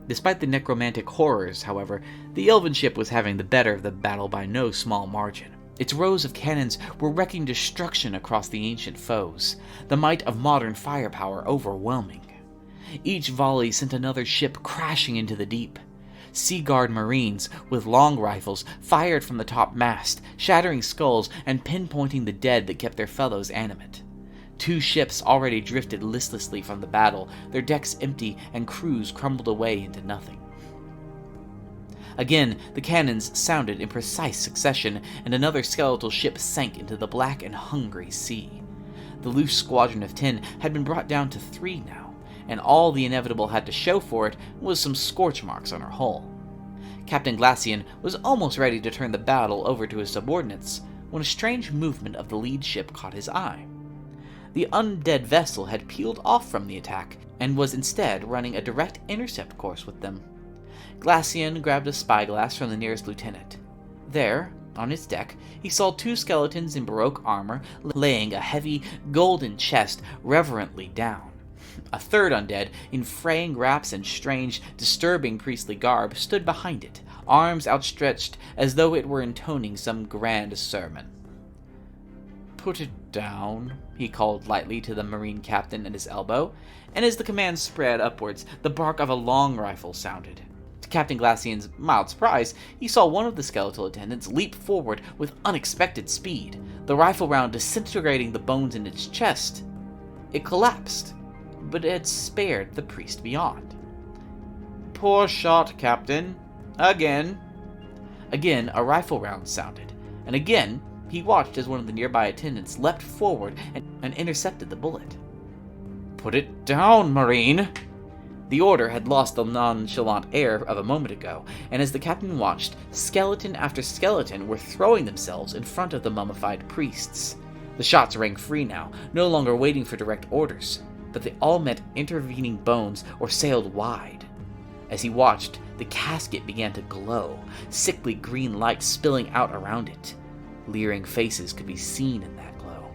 S1: Despite the necromantic horrors, however, the elven ship was having the better of the battle by no small margin. Its rows of cannons were wreaking destruction across the ancient foes, the might of modern firepower overwhelming. Each volley sent another ship crashing into the deep. Sea Guard Marines, with long rifles, fired from the top mast, shattering skulls and pinpointing the dead that kept their fellows animate. 2 ships already drifted listlessly from the battle, their decks empty and crews crumbled away into nothing. Again, the cannons sounded in precise succession, and another skeletal ship sank into the black and hungry sea. The loose squadron of 10 had been brought down to 3 now, and all the Inevitable had to show for it was some scorch marks on her hull. Captain Glacian was almost ready to turn the battle over to his subordinates, when a strange movement of the lead ship caught his eye. The undead vessel had peeled off from the attack, and was instead running a direct intercept course with them. Glacian grabbed a spyglass from the nearest lieutenant. There, on its deck, he saw 2 skeletons in Baroque armor laying a heavy, golden chest reverently down. A third undead, in fraying wraps and strange, disturbing priestly garb, stood behind it, arms outstretched as though it were intoning some grand sermon. "Put it down," he called lightly to the marine captain at his elbow, and as the command spread upwards, the bark of a long rifle sounded. To Captain Glacian's mild surprise, he saw one of the skeletal attendants leap forward with unexpected speed, the rifle round disintegrating the bones in its chest. It collapsed, but it had spared the priest beyond. "Poor shot, Captain. Again." Again, a rifle round sounded, and again he watched as one of the nearby attendants leapt forward and intercepted the bullet. "Put it down, Marine!" The order had lost the nonchalant air of a moment ago, and as the captain watched, skeleton after skeleton were throwing themselves in front of the mummified priests. The shots rang free now, no longer waiting for direct orders. but they all met intervening bones or sailed wide. As he watched, the casket began to glow, sickly green light spilling out around it. Leering faces could be seen in that glow.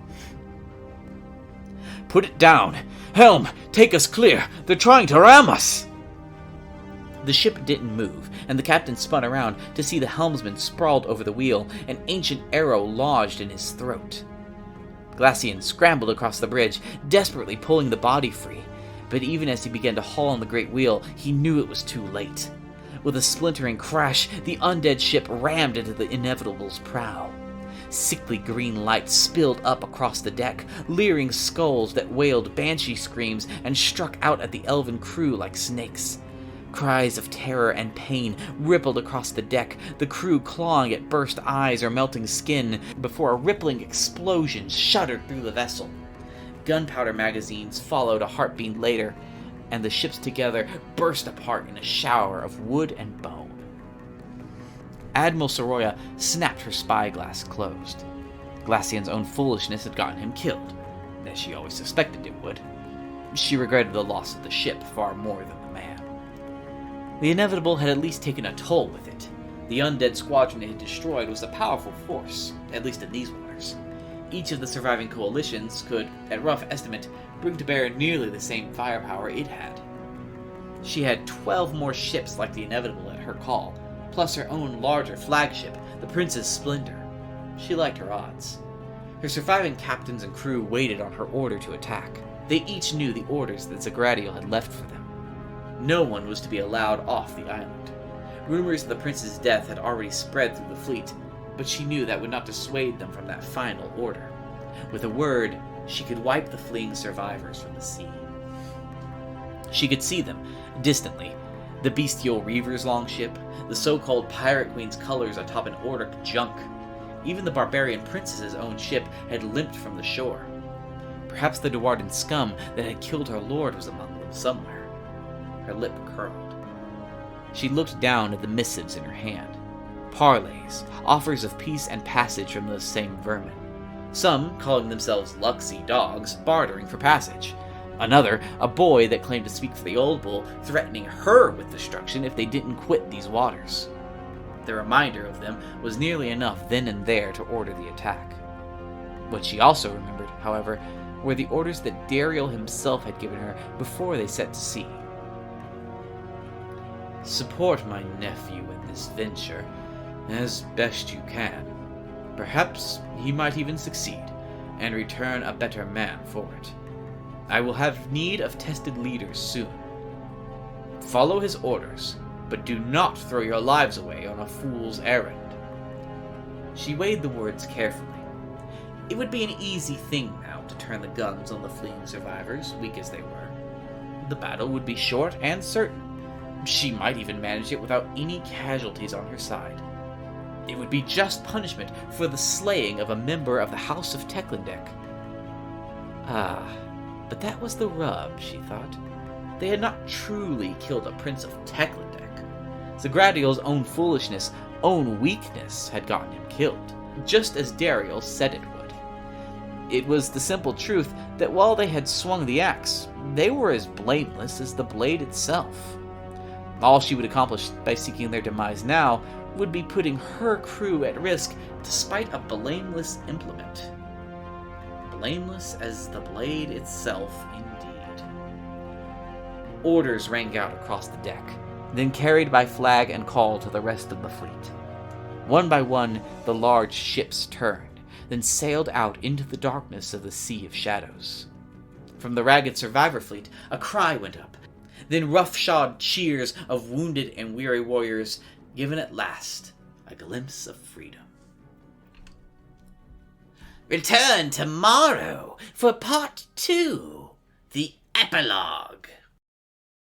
S3: "Put it down! Helm, take us clear! They're trying to ram us!"
S1: The ship didn't move, and the captain spun around to see the helmsman sprawled over the wheel, an ancient arrow lodged in his throat. Glacian scrambled across the bridge, desperately pulling the body free, but even as he began to haul on the great wheel, he knew it was too late. With a splintering crash, the undead ship rammed into the Inevitable's prow. Sickly green light spilled up across the deck, leering skulls that wailed banshee screams and struck out at the elven crew like snakes. Cries of terror and pain rippled across the deck, the crew clawing at burst eyes or melting skin, before a rippling explosion shuddered through the vessel. Gunpowder magazines followed a heartbeat later, and the ships together burst apart in a shower of wood and bone. Admiral Soroya snapped her spyglass closed. Glacian's own foolishness had gotten him killed, as she always suspected it would. She regretted the loss of the ship far more than the man. The Inevitable had at least taken a toll with it. The undead squadron it had destroyed was a powerful force, at least in these waters. Each of the surviving coalitions could, at rough estimate, bring to bear nearly the same firepower it had. She had 12 more ships like the Inevitable at her call, plus her own larger flagship, the Princess Splendor. She liked her odds. Her surviving captains and crew waited on her order to attack. They each knew the orders that Zagradiel had left for them. No one was to be allowed off the island. Rumors of the prince's death had already spread through the fleet, but she knew that would not dissuade them from that final order. With a word, she could wipe the fleeing survivors from the sea. She could see them, distantly. The bestial Reaver's longship, the so-called Pirate Queen's colors atop an Ordic junk. Even the barbarian princess's own ship had limped from the shore. Perhaps the Duardan scum that had killed her lord was among them somewhere. Her lip curled. She looked down at the missives in her hand. Parleys, offers of peace and passage from those same vermin. Some, calling themselves Luxy dogs, bartering for passage. Another, a boy that claimed to speak for the Old Bull, threatening her with destruction if they didn't quit these waters. The reminder of them was nearly enough then and there to order the attack. What she also remembered, however, were the orders that Dariel himself had given her before they set to sea. Support my nephew in this venture, as best you can. Perhaps he might even succeed, and return a better man for it. I will have need of tested leaders soon. Follow his orders, but do not throw your lives away on a fool's errand. She weighed the words carefully. It would be an easy thing now to turn the guns on the fleeing survivors, weak as they were. The battle would be short and certain. She might even manage it without any casualties on her side. It would be just punishment for the slaying of a member of the House of Teklendek. But that was the rub, she thought. They had not truly killed a prince of Teklendek. Zagradiel's own foolishness, own weakness had gotten him killed, just as Dariel said it would. It was the simple truth that while they had swung the axe, they were as blameless as the blade itself. All she would accomplish by seeking their demise now would be putting her crew at risk despite a blameless implement. Blameless as the blade itself, indeed. Orders rang out across the deck, then carried by flag and call to the rest of the fleet. One by one, the large ships turned, then sailed out into the darkness of the Sea of Shadows. From the ragged survivor fleet, a cry went up, then roughshod cheers of wounded and weary warriors, given at last a glimpse of freedom.
S2: Return tomorrow for part 2, the epilogue.